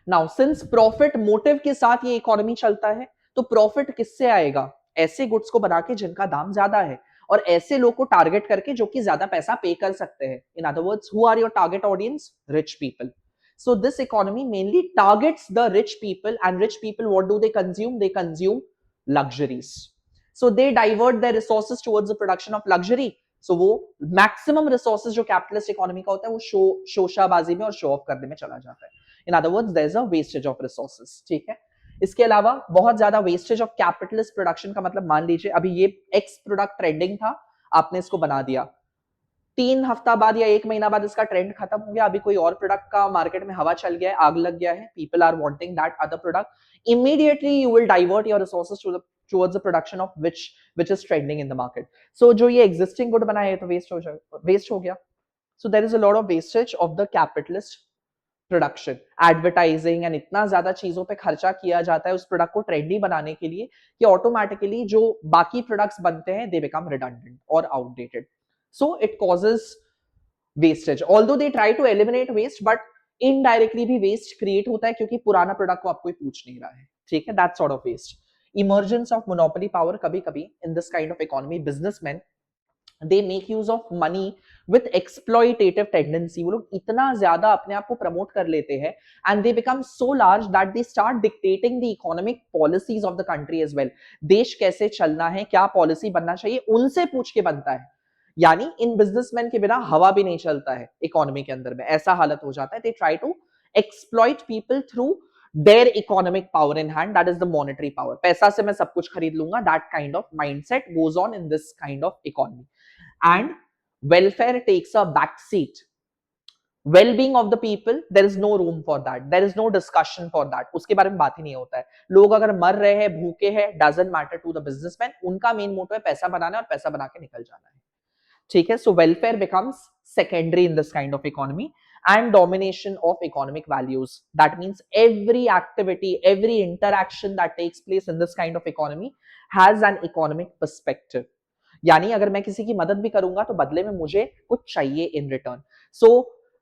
Now, since profit motive के साथ ये economy चलता है, तो profit किससे आएगा? ऐसे goods को बना के जिनका दाम ज्यादा है, और ऐसे लोग को टारगेट करके जो कि ज्यादा पैसा पे कर सकते हैं. In other words, who are your target audience? Rich people. So this economy mainly targets the rich people, and rich people, what do they consume? They consume luxuries. So they divert their resources towards the production of luxury. So वो maximum resources जो capitalist economy का होता है वो शोशाबाजी में और show off करने में चला जाता है. In other words, there is a wastage of resources. ठीक है? इसके अलावा बहुत ज्यादा वेस्टेज ऑफ कैपिटलिस्ट प्रोडक्शन का मतलब, मान लीजिए अभी ये एक्स प्रोडक्ट ट्रेंडिंग था, आपने इसको बना दिया, 3 हफ्ता बाद या 1 महीना बाद इसका ट्रेंड खत्म हो गया, अभी कोई और प्रोडक्ट का मार्केट में हवा चल गया है, आग लग गया है, people are wanting that other product, immediately you will divert your resources towards the production of which is trending in the market. So जो ये existing good बना है तो waste हो गया. So there is a lot of wastage of the capitalist production. Advertising and इतना ज्यादा चीजों पे खर्चा किया जाता है उस प्रोडक्ट को ट्रेंडी बनाने के लिए कि ऑटोमेटिकली जो बाकी प्रोडक्ट्स बनते हैं they become redundant or outdated. So it causes wastage. Although they try to eliminate waste, but indirectly भी waste create होता है क्योंकि पुराना प्रोडक्ट को आप कोई पूछ नहीं रहा है. ठीक है? That sort of waste. Emergence of monopoly power, कभी कभी in this kind of economy, businessmen they make use of money with exploitative tendency. वो लोग इतना ज्यादा अपने आप को प्रमोट कर लेते हैं and they become so large that they start dictating the economic policies of the country as well. देश कैसे चलना है, क्या पॉलिसी बनना चाहिए, उनसे पूछ के बनता है. यानी इन बिजनेसमैन के बिना हवा भी नहीं चलता है इकोनॉमी के अंदर में, ऐसा हालत हो जाता है. they try to exploit people through their economic power in hand, that is the monetary power. पैसा से मैं सब कुछ खरीद लूंगा, that kind of mindset goes on in this kind of economy. And welfare takes a back seat. Well-being of the people, there is no room for that, there is no discussion for that. उसके बारे में बात ही नहीं होता है. लोग अगर मर रहे हैं, भूखे हैं, doesn't matter to the businessman. उनका मेन मोटो है पैसा बनाना और पैसा बना के निकल जाना है. ठीक है? So welfare becomes secondary in this kind of economy. And domination of economic values. That means every activity, every interaction that takes place in this kind of economy has an economic perspective. यानी अगर मैं किसी की मदद भी करूंगा तो बदले में मुझे कुछ चाहिए in return. So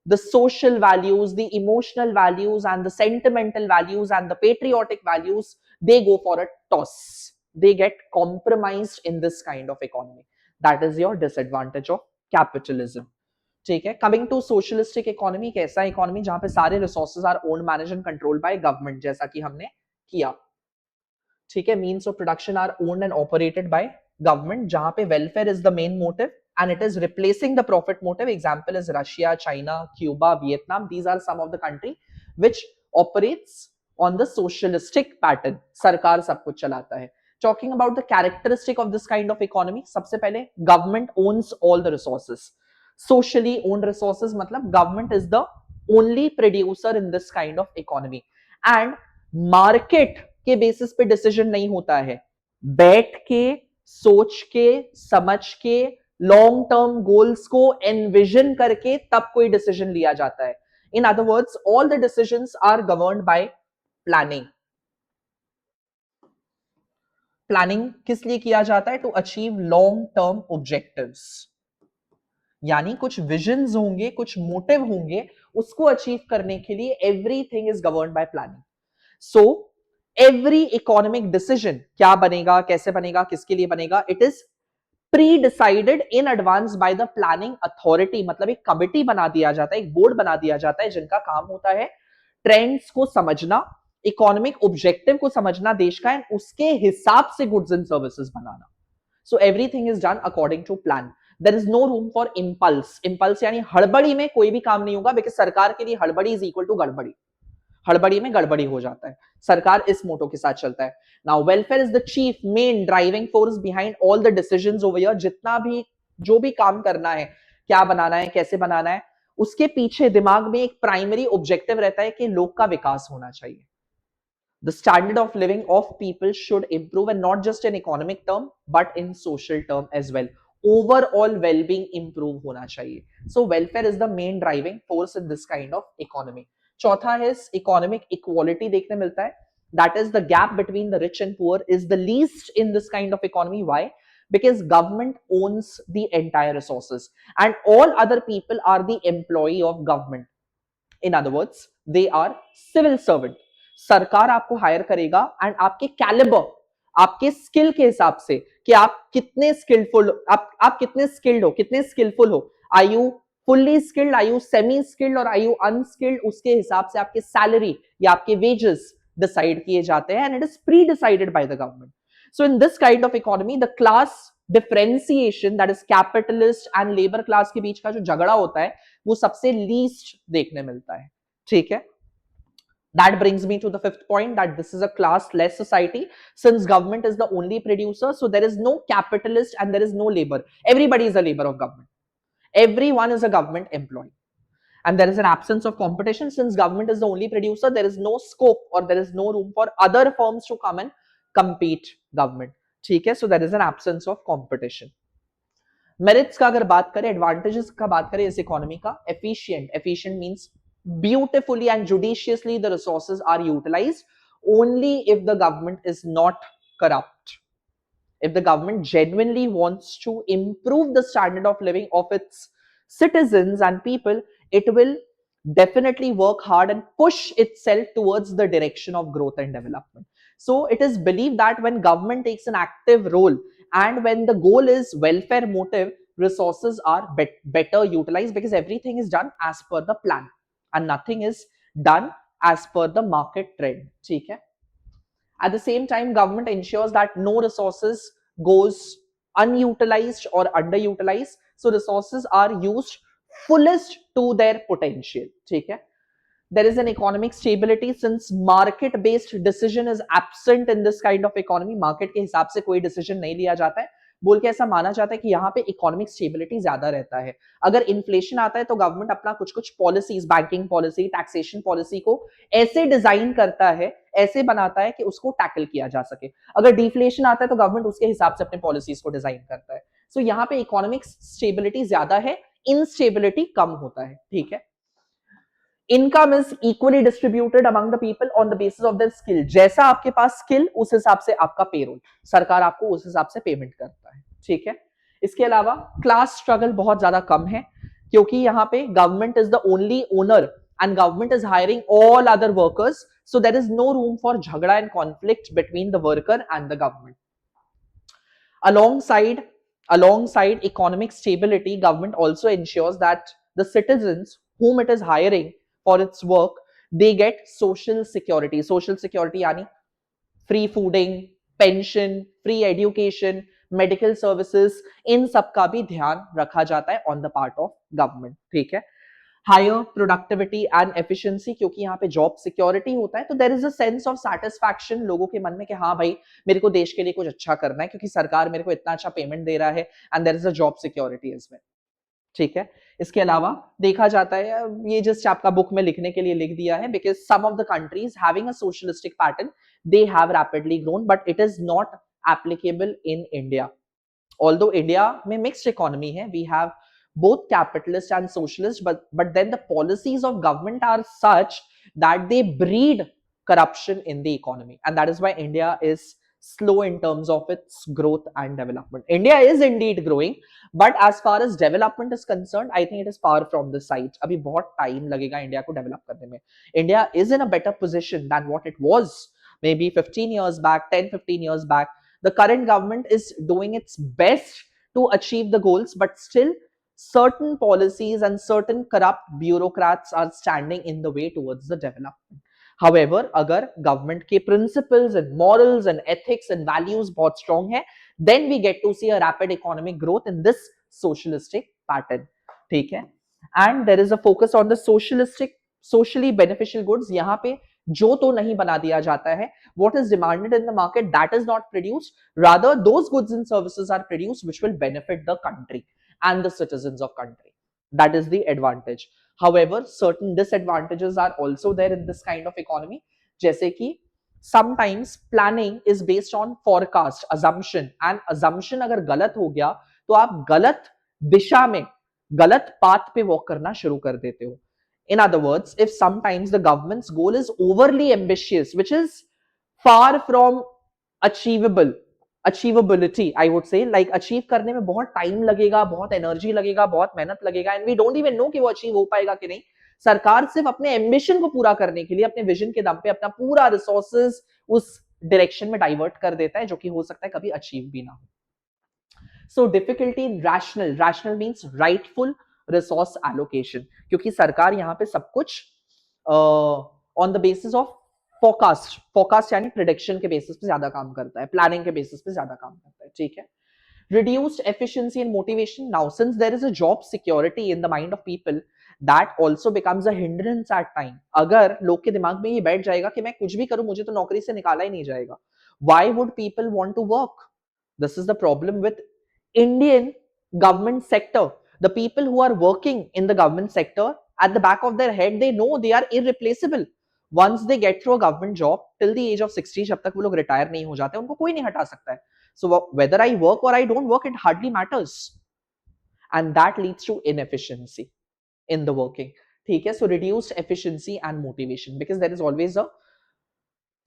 the social values, the emotional values, and the sentimental values and the patriotic values, they go for a toss. They get compromised in this kind of economy. That is your disadvantage of capitalism. ठीक है? Coming to socialistic economy, एक ऐसा economy जहां पे सारे resources are owned, managed and controlled by government, जैसा कि हमने किया. ठीक है? Means of production are owned and operated by government, जहां पे welfare is the main motive and it is replacing the profit motive. Example is Russia, China, Cuba, Vietnam. These are some of the country which operates on the socialistic pattern. सरकार सब कुछ चलाता है. Talking about the characteristic of this kind of economy, सबसे पहले government owns all the resources. Socially owned resources मतलब government is the only producer in this kind of economy. And market के basis पे decision नहीं होता है. बैठ के, सोच के, समझ के, लॉन्ग टर्म गोल्स को एनविजन करके तब कोई डिसीजन लिया जाता है. In other words, all the decisions are governed by planning. Planning किस लिए किया जाता है? To achieve long term objectives. यानी कुछ विजन्स होंगे, कुछ मोटिव होंगे, उसको अचीव करने के लिए everything is governed by planning. So every economic decision, क्या बनेगा, कैसे बनेगा, किसके लिए बनेगा, it is pre decided in advance by the planning authority. मतलब एक कमिटी बना दिया जाता है, एक बोर्ड बना दिया जाता है, जिनका काम होता है ट्रेंड्स को समझना, इकोनॉमिक ऑब्जेक्टिव को समझना देश का, एंड उसके हिसाब से गुड्स एंड सर्विसेज बनाना. So everything is done according to plan. There is no room for impulse. Impulse यानी हड़बड़ी में कोई भी काम नहीं होगा, बिकॉज सरकार के लिए हड़बड़ी इज इक्वल टू गड़बड़ी. हड़बड़ी में गड़बड़ी हो जाता है. सरकार इस मोटो के साथ चलता है. Now welfare is the chief main driving force behind all the decisions over here. जितना भी जो भी काम करना है, क्या बनाना है, कैसे बनाना है, उसके पीछे दिमाग में एक प्राइमरी ऑब्जेक्टिव रहता है कि लोग का विकास होना चाहिए. The standard of living of people should improve, and not just in economic term but in social term as well. Overall well-being improve होना चाहिए. So welfare is the main driving force in this kind of economy. चौथा है economic equality देखने मिलता है. That is the gap between the rich and poor is the least in this kind of economy. Why? Because government owns the entire resources and all other people are the employee of government. In other words, they are civil servant. सरकार आपको higher करेगा and आपके calibre, आपके skill के हिसाब से कि आप कितने स्किलफुल, आप कितने स्किल्ड हो, कितने स्किलफुल हो, are you fully skilled, are you semi skilled और आर यू अनस्किल्ड, उसके हिसाब से आपके सैलरी या आपके वेजेस डिसाइड किए जाते हैं, and it is pre decided by the government. So in this kind of economy the class differentiation, that is capitalist and labour class के बीच का जो झगड़ा होता है वो सबसे लीस्ट देखने मिलता है. ठीक है. That brings me to the fifth point, that this is a class-less society since government is the only producer. So there is no capitalist and there is no labor. Everybody is a labor of government. Everyone is a government employee. And there is an absence of competition since government is the only producer. There is no scope or there is no room for other firms to come and compete government. ठीक है. So there is an absence of competition. Merits का अगर बात करें, advantages का बात करें इस इकोनॉमी का, efficient means beautifully and judiciously the resources are utilised only if the government is not corrupt. If the government genuinely wants to improve the standard of living of its citizens and people, it will definitely work hard and push itself towards the direction of growth and development. So it is believed that when government takes an active role and when the goal is welfare motive, resources are better utilized because everything is done as per the plan and nothing is done as per the market trend. ठीक है. At the same time, government ensures that no resources goes unutilized or underutilized. So resources are used fullest to their potential. ठीक है. There is an economic stability since market-based decision is absent in this kind of economy. Market के हिसाब से कोई decision नहीं लिया जाता है. बोल के ऐसा माना जाता है कि यहाँ पे इकोनॉमिक स्टेबिलिटी ज्यादा रहता है. अगर इन्फ्लेशन आता है तो गवर्नमेंट अपना कुछ कुछ policies, banking policy, taxation policy को ऐसे डिजाइन करता है, ऐसे बनाता है कि उसको टैकल किया जा सके. अगर डिफ्लेशन आता है तो गवर्नमेंट उसके हिसाब से अपने पॉलिसीज को डिजाइन करता है. सो यहाँ पे इकोनॉमिक स्टेबिलिटी ज्यादा है, इनस्टेबिलिटी कम होता है. ठीक है. Income is equally distributed among the people on the basis of their skill. जैसा आपके पास स्किल, उस हिसाब से आपका पेरोल, सरकार आपको उस हिसाब से पेमेंट करता है. ठीक है. इसके अलावा क्लास स्ट्रगल बहुत ज्यादा कम है क्योंकि यहाँ पे government is the only owner and government is hiring all other workers. So there is no room for jhagda and conflict between the worker and the government. Alongside economic stability, government also ensures that the citizens whom it is hiring for its work, they get social security. Social security यानी free fooding, pension, free education, medical services, इन सब का भी ध्यान रखा जाता है on the part of government. ठीक है. हायर प्रोडक्टिविटी एंड एफिशिएंसी, क्योंकि यहाँ पे जॉब सिक्योरिटी होता है तो there is a sense of satisfaction लोगों के मन में कि हाँ भाई मेरे को देश के लिए कुछ अच्छा करना है क्योंकि सरकार मेरे को इतना अच्छा पेमेंट दे रहा है and there is a job security as well. ठीक है. इसके अलावा देखा जाता है, ये जस्ट आपका बुक में लिखने के लिए लिख दिया है, because some of the countries having a socialistic pattern, they have rapidly grown but it is not applicable in India. Although India में mixed economy है, we have both capitalist and socialist, but then the policies of government are such that they breed corruption in the economy, and that is why India is slow in terms of its growth and development. India is indeed growing, but as far as development is concerned, I think it is far from the sight. अभी बहुत time लगेगा India को develop करने में. India is in a better position than what it was maybe 15 years back, 10-15 years back. The current government is doing its best to achieve the goals, but still certain policies and certain corrupt bureaucrats are standing in the way towards the development. However, अगर government के principles and morals and ethics and values बहुत strong है, then we get to see a rapid economic growth in this socialistic pattern. ठीक है? And there is a focus on the socially beneficial goods. यहाँ पे जो तो नहीं बना दिया जाता है, what is demanded in the market that is not produced, rather those goods and services are produced which will benefit the country and the citizens of country. That is the advantage. However, certain disadvantages are also there in this kind of economy, जैसे कि sometimes planning is based on forecast, assumption, and assumption अगर गलत हो गया तो आप गलत दिशा में, गलत पाथ पे वॉक करना शुरू कर देते हो. In other words, if sometimes the government's goal is overly ambitious, which is far from achievability, I would say, like achieve करने में बहुत time लगेगा, बहुत energy लगेगा, बहुत मेहनत लगेगा, and we don't even know कि वो achieve हो पाएगा कि नहीं. सरकार सिर्फ अपने ambition को पूरा करने के लिए अपने vision के दम पे अपना पूरा resources उस direction में divert कर देता है, जो कि हो सकता है कभी achieve भी ना हो. So difficulty in rational means rightful resource allocation, क्योंकि सरकार यहाँ पे सब कुछ on the basis of forecast यानी prediction के basis पे ज्यादा काम करता है, planning के basis पे ज्यादा काम करता है. ठीक है? Reduced efficiency and motivation. Now, since there is a job security in the mind of people, that also becomes a hindrance at time. अगर लोग के दिमाग में ये बैठ जाएगा कि मैं कुछ भी करूं मुझे तो नौकरी से निकाला ही नहीं जाएगा. Why would people want to work? This is the problem with Indian government sector. The people who are working in the government sector, at the back of their head, they know they are irreplaceable. Once they get through a government job till the age of 60, जब तक वो लोग retire नहीं हो जाते, उनको कोई नहीं हटा सकता है. So whether I work or I don't work, it hardly matters. And that leads to inefficiency in the working. ठीक है? So reduced efficiency and motivation, because there is always a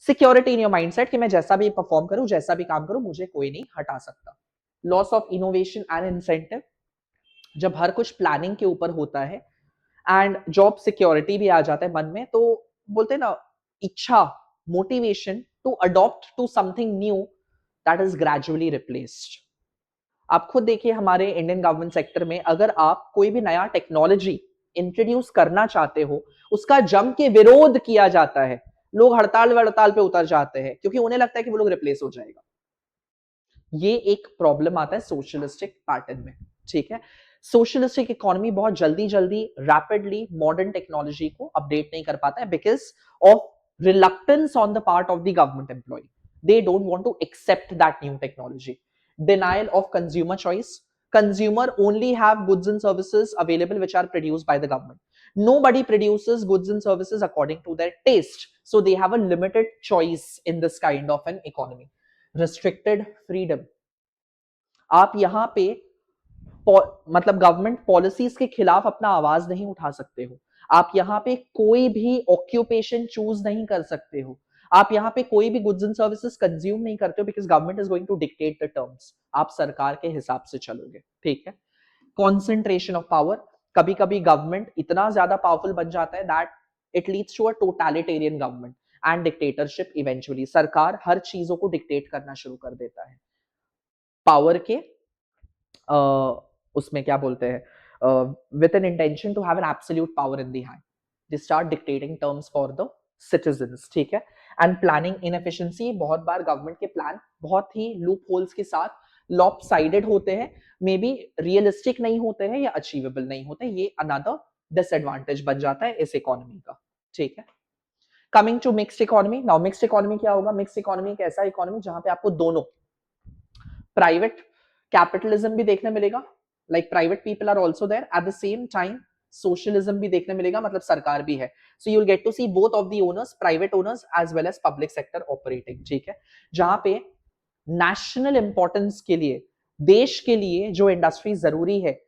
security in your mindset कि मैं जैसा भी perform करूं, जैसा भी काम करूं, मुझे कोई नहीं हटा सकता. Loss of innovation and incentive. जब हर कुछ प्लानिंग के ऊपर होता है एंड जॉब सिक्योरिटी भी आ जाता है मन में, तो बोलते हैं ना, इच्छा, motivation to adopt to something new, that is gradually replaced. आप खुद देखिए हमारे इंडियन गवर्नमेंट सेक्टर में, अगर आप कोई भी नया टेक्नोलॉजी इंट्रोड्यूस करना चाहते हो, उसका जम के विरोध किया जाता है. लोग हड़ताल पे उतर जाते हैं क्योंकि उन्हें लगता है कि वो लोग रिप्लेस हो जाएगा. ये एक प्रॉब्लम आता है सोशलिस्टिक पैटर्न में. ठीक है? सोशलिस्टिक इकोनॉमी बहुत जल्दी रैपिडली मॉडर्न टेक्नोलॉजी को अपडेट नहीं कर पाता है because of reluctance on the part of the government employ. They don't want to accept that new technology. Denial of consumer choice. Consumer only have goods and services available which are produced by the government. Nobody produces goods and services according to their taste. So they have a limited choice in this kind of an economy. Restricted freedom. आप यहाँ पे मतलब government policies के खिलाफ अपना आवाज नहीं उठा सकते हो. आप यहाँ पे कोई भी ऑक्यूपेशन चूज नहीं कर सकते हो. आप यहाँ पे कोई भी गुड्स एंड सर्विसेज कंज्यूम नहीं करते हो because government is going to dictate the terms. आप सरकार के हिसाब से चलोगे. ठीक है? Concentration of power. कभी कभी गवर्नमेंट इतना ज्यादा पावरफुल बन जाता है that it leads to a totalitarian government and dictatorship. Eventually सरकार हर चीजों को डिक्टेट करना शुरू कर देता है. पावर के उसमें क्या बोलते हैं, with an intention to have an absolute power in the hand, they start dictating terms for the citizens. ठीक है? And planning inefficiency. बहुत बार गवर्नमेंट के प्लान बहुत ही लूप होल्स के साथ लॉपसाइडेड होते हैं, मे बी रियलिस्टिक नहीं होते हैं या अचीवेबल नहीं होते. ये अनदर डिसएडवांटेज बन जाता है इस इकोनॉमी का. ठीक है? Coming to mixed economy. Now mixed economy क्या होगा? मिक्स्ड इकोनॉमी एक ऐसा इकोनॉमी जहां पे आपको दोनों प्राइवेट कैपिटलिज्म भी देखने मिलेगा, like private people are also there, at the same time socialism भी देखने मिलेगा, मतलब सरकार भी है. So you will get to see both of the owners, private owners as well as public sector operating. ठीक है? जहां पे नेशनल इंपॉर्टेंस के लिए देश के लिए जो इंडस्ट्री जरूरी है,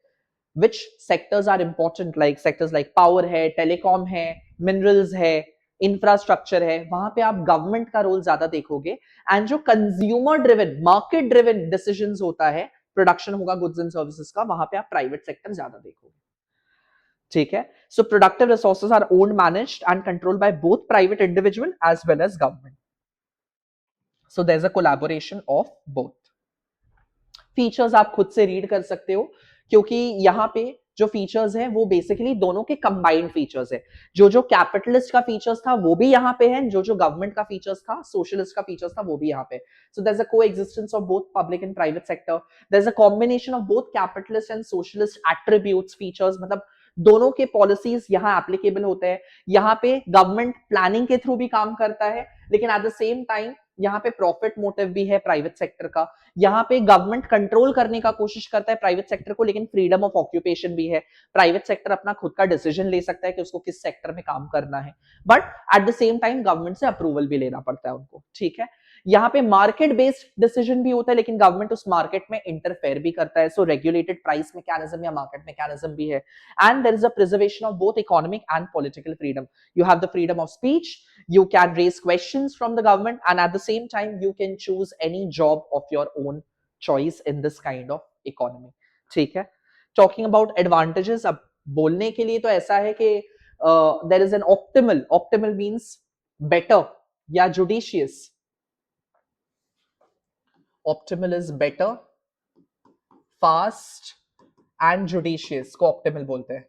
which sectors are important, like sectors like power है, टेलीकॉम है, मिनरल्स है, इंफ्रास्ट्रक्चर है, वहां पे आप गवर्नमेंट का रोल ज्यादा देखोगे। एंड जो consumer driven, market driven decisions होता है, प्रोडक्शन होगा गुड्स एंड सर्विसेज का, वहां पे आप प्राइवेट सेक्टर ज्यादा देखोगे। ठीक है, so productive resources are owned, managed and controlled by both private individual as well as government. So there is a collaboration of both. Features आप खुद से रीड कर सकते हो, क्योंकि यहाँ पे जो फीचर्स हैं वो बेसिकली दोनों के कंबाइंड फीचर्स है। जो जो कैपिटलिस्ट का फीचर्स था वो भी यहाँ पे है, जो जो गवर्नमेंट का फीचर्स था, सोशलिस्ट का फीचर्स था, वो भी यहाँ पे। So there is a coexistence of both public and private sector, there is a combination of both capitalist and socialist attributes, features, मतलब दोनों के पॉलिसीज यहाँ एप्लीकेबल होते हैं। यहाँ पे गवर्नमेंट प्लानिंग के थ्रू भी काम करता है, लेकिन एट द सेम टाइम यहाँ पे प्रॉफिट मोटिव भी है प्राइवेट सेक्टर का। यहाँ पे गवर्नमेंट कंट्रोल करने का कोशिश करता है प्राइवेट सेक्टर को, लेकिन फ्रीडम ऑफ ऑक्यूपेशन भी है। प्राइवेट सेक्टर अपना खुद का डिसीजन ले सकता है कि उसको किस सेक्टर में काम करना है, but at the same time government से अप्रूवल भी लेना पड़ता है उनको। ठीक है, यहाँ पे मार्केट बेस्ड डिसीजन भी होता है, लेकिन गवर्नमेंट उस मार्केट में इंटरफेयर भी करता है। सो रेगुलेटेड प्राइस मैकेनिज्म या मार्केट मैकेनिज्म भी है। And there is a preservation of both economic and political freedom. You have the freedom of speech, you can raise questions from the government, and at the same time you can choose any job of your own choice in this kind of economy. ठीक है, talking about advantages, अब बोलने के लिए तो ऐसा है कि there is an optimal means better या judicious। optimal is better, fast and judicious को optimal बोलते हैं।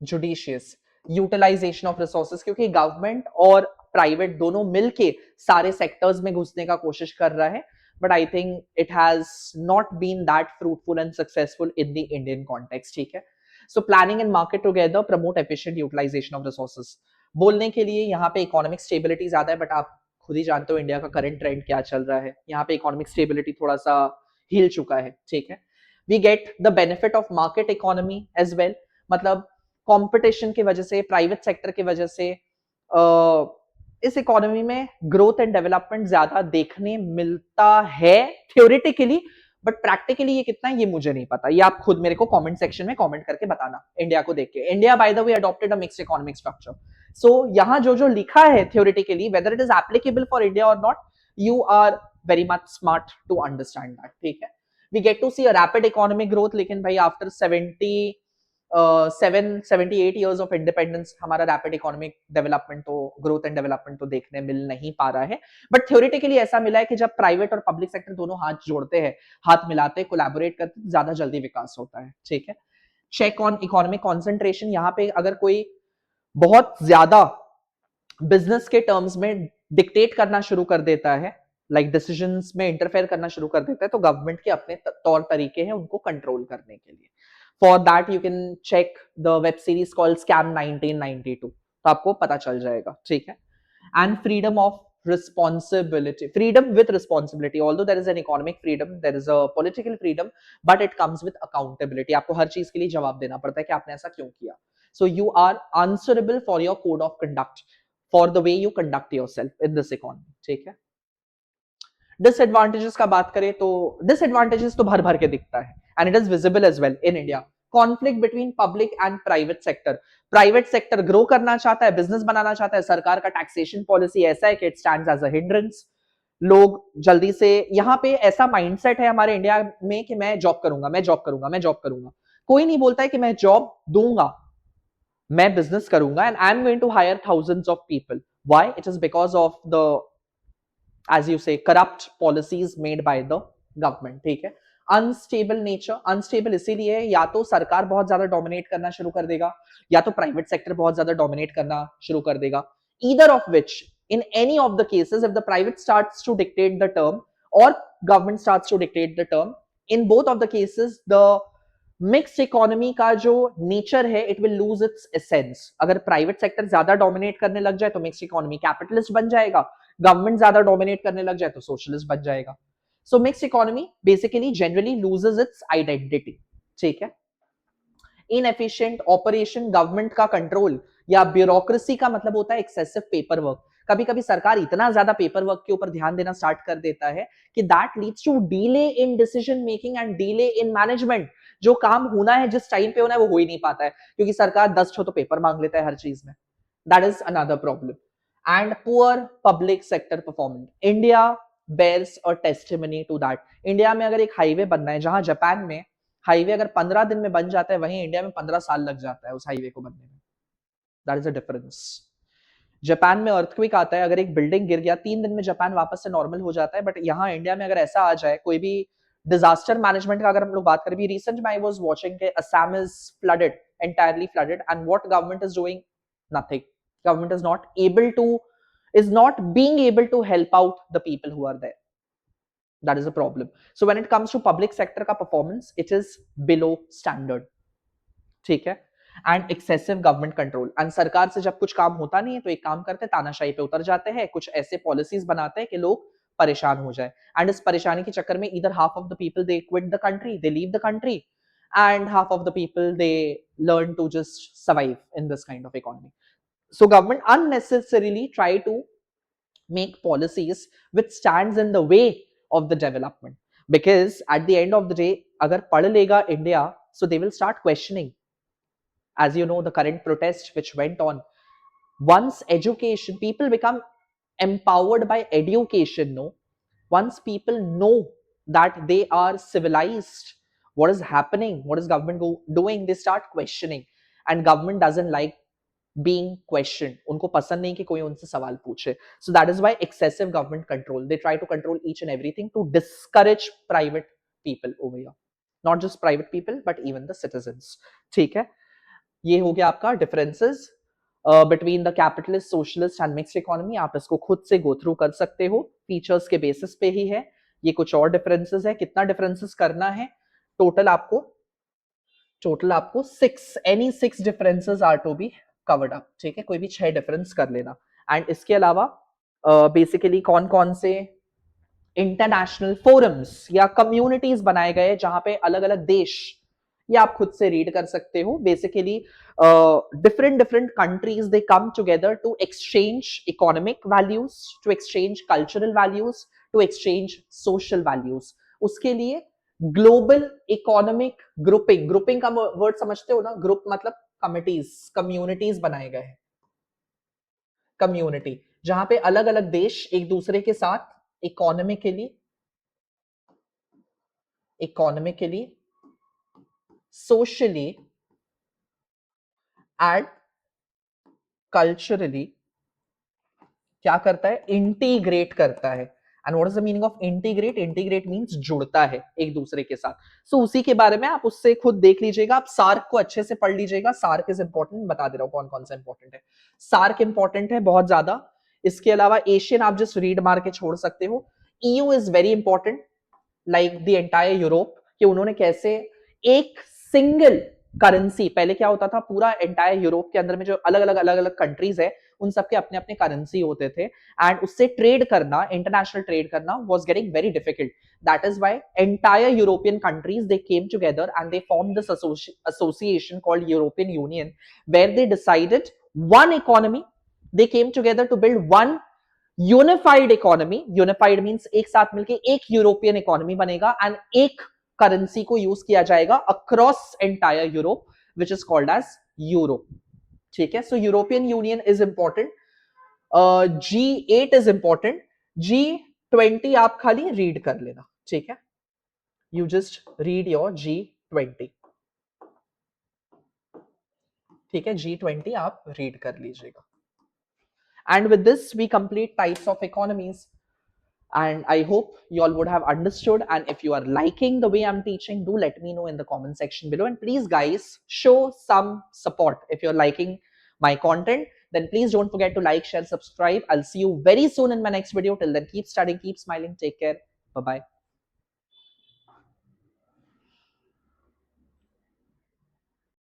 जुडिशियस यूटिलाइजेशन ऑफ रिसोर्सेज, क्योंकि गवर्नमेंट और प्राइवेट दोनों मिलके सारे सेक्टर्स में घुसने का कोशिश कर रहा है, but I think it has not been that fruitful and successful in the Indian context. ठीक है, so planning and market together promote efficient utilisation of resources. बोलने के लिए यहाँ पे इकोनॉमिक स्टेबिलिटी ज्यादा है, बट आप खुद ही जानते हो इंडिया का करंट ट्रेंड क्या चल रहा है। यहाँ पे इकोनॉमिक स्टेबिलिटी थोड़ा सा हिल चुका है। ठीक है, we get the benefit of market economy as well, मतलब कंपटीशन की वजह से, प्राइवेट सेक्टर की वजह से इस इकोनॉमी में ग्रोथ एंड डेवलपमेंट ज्यादा देखने मिलता है थ्योरेटिकली, बट प्रैक्टिकली ये कितना है ये मुझे नहीं पता। ये आप खुद मेरे को कमेंट सेक्शन में कमेंट करके बताना। इंडिया को देख के, India by the way adopted a mixed economic structure, so यहाँ जो जो लिखा है theoretically, whether it is applicable for India और not, you are very much smart to understand that. ठीक है, we get to see a rapid economic growth, लेकिन भाई आफ्टर 78 years ऑफ इंडिपेंडेंस हमारा रैपिड इकोनॉमिक डेवलपमेंट तो, growth and development तो देखने मिल नहीं पा रहा है। बट थ्योरेटिकली ऐसा मिला है कि जब प्राइवेट और पब्लिक सेक्टर दोनों हाथ जोड़ते हैं, हाथ मिलाते, कोलैबोरेट करते, ज्यादा जल्दी विकास होता है। ठीक है, चेक ऑन इकोनॉमिक कॉन्सेंट्रेशन, यहाँ पे अगर कोई बहुत ज्यादा बिजनेस के टर्म्स में डिक्टेट करना शुरू कर देता है, लाइक डिसीजंस में इंटरफेयर करना शुरू कर देता है, तो गवर्नमेंट के अपने तौर तरीके हैं उनको कंट्रोल करने के लिए। For that you can check the web series called scam 1992, तो आपको पता चल जाएगा। ठीक है, and freedom of responsibility, freedom with responsibility, although there is an economic freedom, there is a political freedom, but it comes with accountability। आपको हर चीज के लिए जवाब देना पड़ता है कि आपने ऐसा क्यों किया। so you are answerable for your code of conduct, for the way you conduct yourself in this economy। ठीक है, डिसएडवांटेजेस का बात करें तो डिसएडवांटेजेस तो भर भर के दिखता है, and it is visible as well in India. Conflict between public and private sector, private sector grow करना चाहता है, बिजनेस बनाना चाहता है, सरकार का टैक्सेशन पॉलिसी ऐसा है कि it stands as a hindrance. लोग जल्दी से, यहाँ पे ऐसा माइंडसेट है हमारे इंडिया में कि मैं जॉब करूंगा, मैं जॉब करूंगा, मैं जॉब करूंगा। कोई नहीं बोलता है कि मैं जॉब दूंगा, मैं बिजनेस करूंगा, and I am going to hire thousands of people. Why? It is because of the, as you say, corrupt policies made by the government। ठीक है, अनस्टेबल नेचर, अनस्टेबल इसीलिए है या तो सरकार बहुत ज्यादा डोमिनेट करना शुरू कर देगा, या तो प्राइवेट सेक्टर बहुत ज्यादा डोमिनेट करना शुरू कर देगा। Either of which, in any of the cases, if the private starts to dictate the term or government starts to dictate the term, in both of the cases the mixed economy का जो nature है it will lose its essence. अगर private sector ज्यादा dominate करने लग जाए तो mixed economy capitalist बन जाएगा, गवर्नमेंट ज्यादा डोमिनेट करने लग जाए तो सोशलिस्ट बन जाएगा। So mixed economy basically generally loses it's identity. ठीक है, इनएफिशिएंट ऑपरेशन, गवर्नमेंट का कंट्रोल या ब्यूरोक्रेसी का मतलब होता है एक्सेसिव पेपर वर्क। कभी कभी सरकार इतना ज्यादा पेपर वर्क के ऊपर ध्यान देना स्टार्ट कर देता है कि that leads to delay in decision making and delay in management. जो काम होना है जिस टाइम पे होना है वो हो ही नहीं पाता है, क्योंकि सरकार 10 तो पेपर मांग लेता है हर चीज में। That is another problem. And poor public sector performance, India bears a testimony to that। India में अगर एक हाईवे बनना है, जहां जापान में हाईवे अगर 15 दिन में बन जाता है, वहीं इंडिया में 15 साल लग जाता है उस हाईवे को बनने में। That is a difference. Japan में अर्थक्वेक आता है, अगर एक बिल्डिंग गिर गया 3 दिन में जापान वापस से नॉर्मल हो जाता है, बट यहाँ इंडिया में अगर ऐसा आ जाए, कोई भी डिजास्टर मैनेजमेंट का अगर हम लोग बात करें, रिसेंट में आई वाज वाचिंग के Assam is flooded, entirely flooded, and what government is doing? Nothing. Government is not able to, is not being able to help out the people who are there. That is a problem. So when it comes to public sector का performance, it is below standard. ठीक है। And excessive government control, and सरकार से जब कुछ काम होता नहीं है तो एक काम करते हैं, तानाशाही पे उतर जाते हैं, कुछ ऐसे पॉलिसीज बनाते हैं कि लोग परेशान हो जाए, एंड इस परेशानी के चक्कर में इधर half of the people they quit the country, they leave the country, and half of the people they learn to just survive in this kind of economy. So government unnecessarily try to make policies which stands in the way of the development, because at the end of the day agar pad lega India, so they will start questioning, as you know, the current protest which went on. Once education, people become empowered by education, no? Once people know that they are civilized, what is happening, what is government doing, they start questioning, and government doesn't like being questioned. उनको पसंद नहीं कि कोई उनसे सवाल पूछे. So that is why excessive government control. They try to control each and everything to discourage private people over here. Not just private people, but even the citizens. ठीक है? ये हो गया आपका differences between the capitalist, socialist and mixed economy. आप इसको खुद से गो थ्रू कर सकते हो, फीचर्स के बेसिस पे ही है। ये कुछ और डिफरेंसेस है, कितना डिफरेंसेस करना है टोटल आपको 6, any 6 differences are to be covered up. ठीक है, कोई भी 6 डिफरेंस कर लेना। एंड इसके अलावा बेसिकली कौन कौन से इंटरनेशनल फोरम्स या कम्युनिटीज बनाए गए जहां पे अलग अलग देश, ये आप खुद से रीड कर सकते हो। Basically different countries they come together to exchange economic values, to exchange cultural values, to exchange social values. उसके लिए ग्लोबल इकोनॉमिक ग्रुपिंग का वर्ड समझते हो ना? ग्रुप मतलब कमिटीज, कम्युनिटीज बनाए गए हैं। कम्युनिटी जहां पे अलग अलग देश एक दूसरे के साथ इकोनॉमिकली, सोशली एंड कल्चरली क्या करता है? इंटीग्रेट करता है। And what is the meaning of integrate? Integrate means जुड़ता है एक दूसरे के साथ। सो उसी के बारे में आप उससे खुद देख लीजिएगा, आप सार्क को अच्छे से पढ़ लीजिएगा। सार्क इज इंपॉर्टेंट, बता दे रहा हूं कौन कौन सा इंपॉर्टेंट है। सार्क इंपॉर्टेंट है बहुत ज्यादा। इसके अलावा एशियन आप जस्ट रीड मार के छोड़ सकते हो। EU is very important, like the entire Europe, कि उन्होंने कैसे एक सिंगल करेंसी, पहले क्या होता था पूरा एंटायर यूरोप के अंदर में जो अलग अलग कंट्रीज है उन सबके अपने अपने करेंसी होते थे, एंड उससे ट्रेड करना, इंटरनेशनल ट्रेड करना was getting very difficult. That is why entire European countries they came together and they formed this association called European Union, where they decided one economy, they came together to build one unified economy. Unified means एक साथ मिलके एक European economy बनेगा, and एक currency को use किया जाएगा across entire Europe, which is called as euro. ठीक है, so European Union is important. G8 is important. G20 आप खाली रीड कर लेना। ठीक है, you just read your G20। ठीक है, G20 आप रीड कर लीजिएगा। And with this, we complete types of economies. And I hope you all would have understood. And if you are liking the way I'm teaching, do let me know in the comment section below. And please, guys, show some support. If you're liking my content, then please don't forget to like, share, subscribe. I'll see you very soon in my next video. Till then, keep studying, keep smiling. Take care. Bye-bye.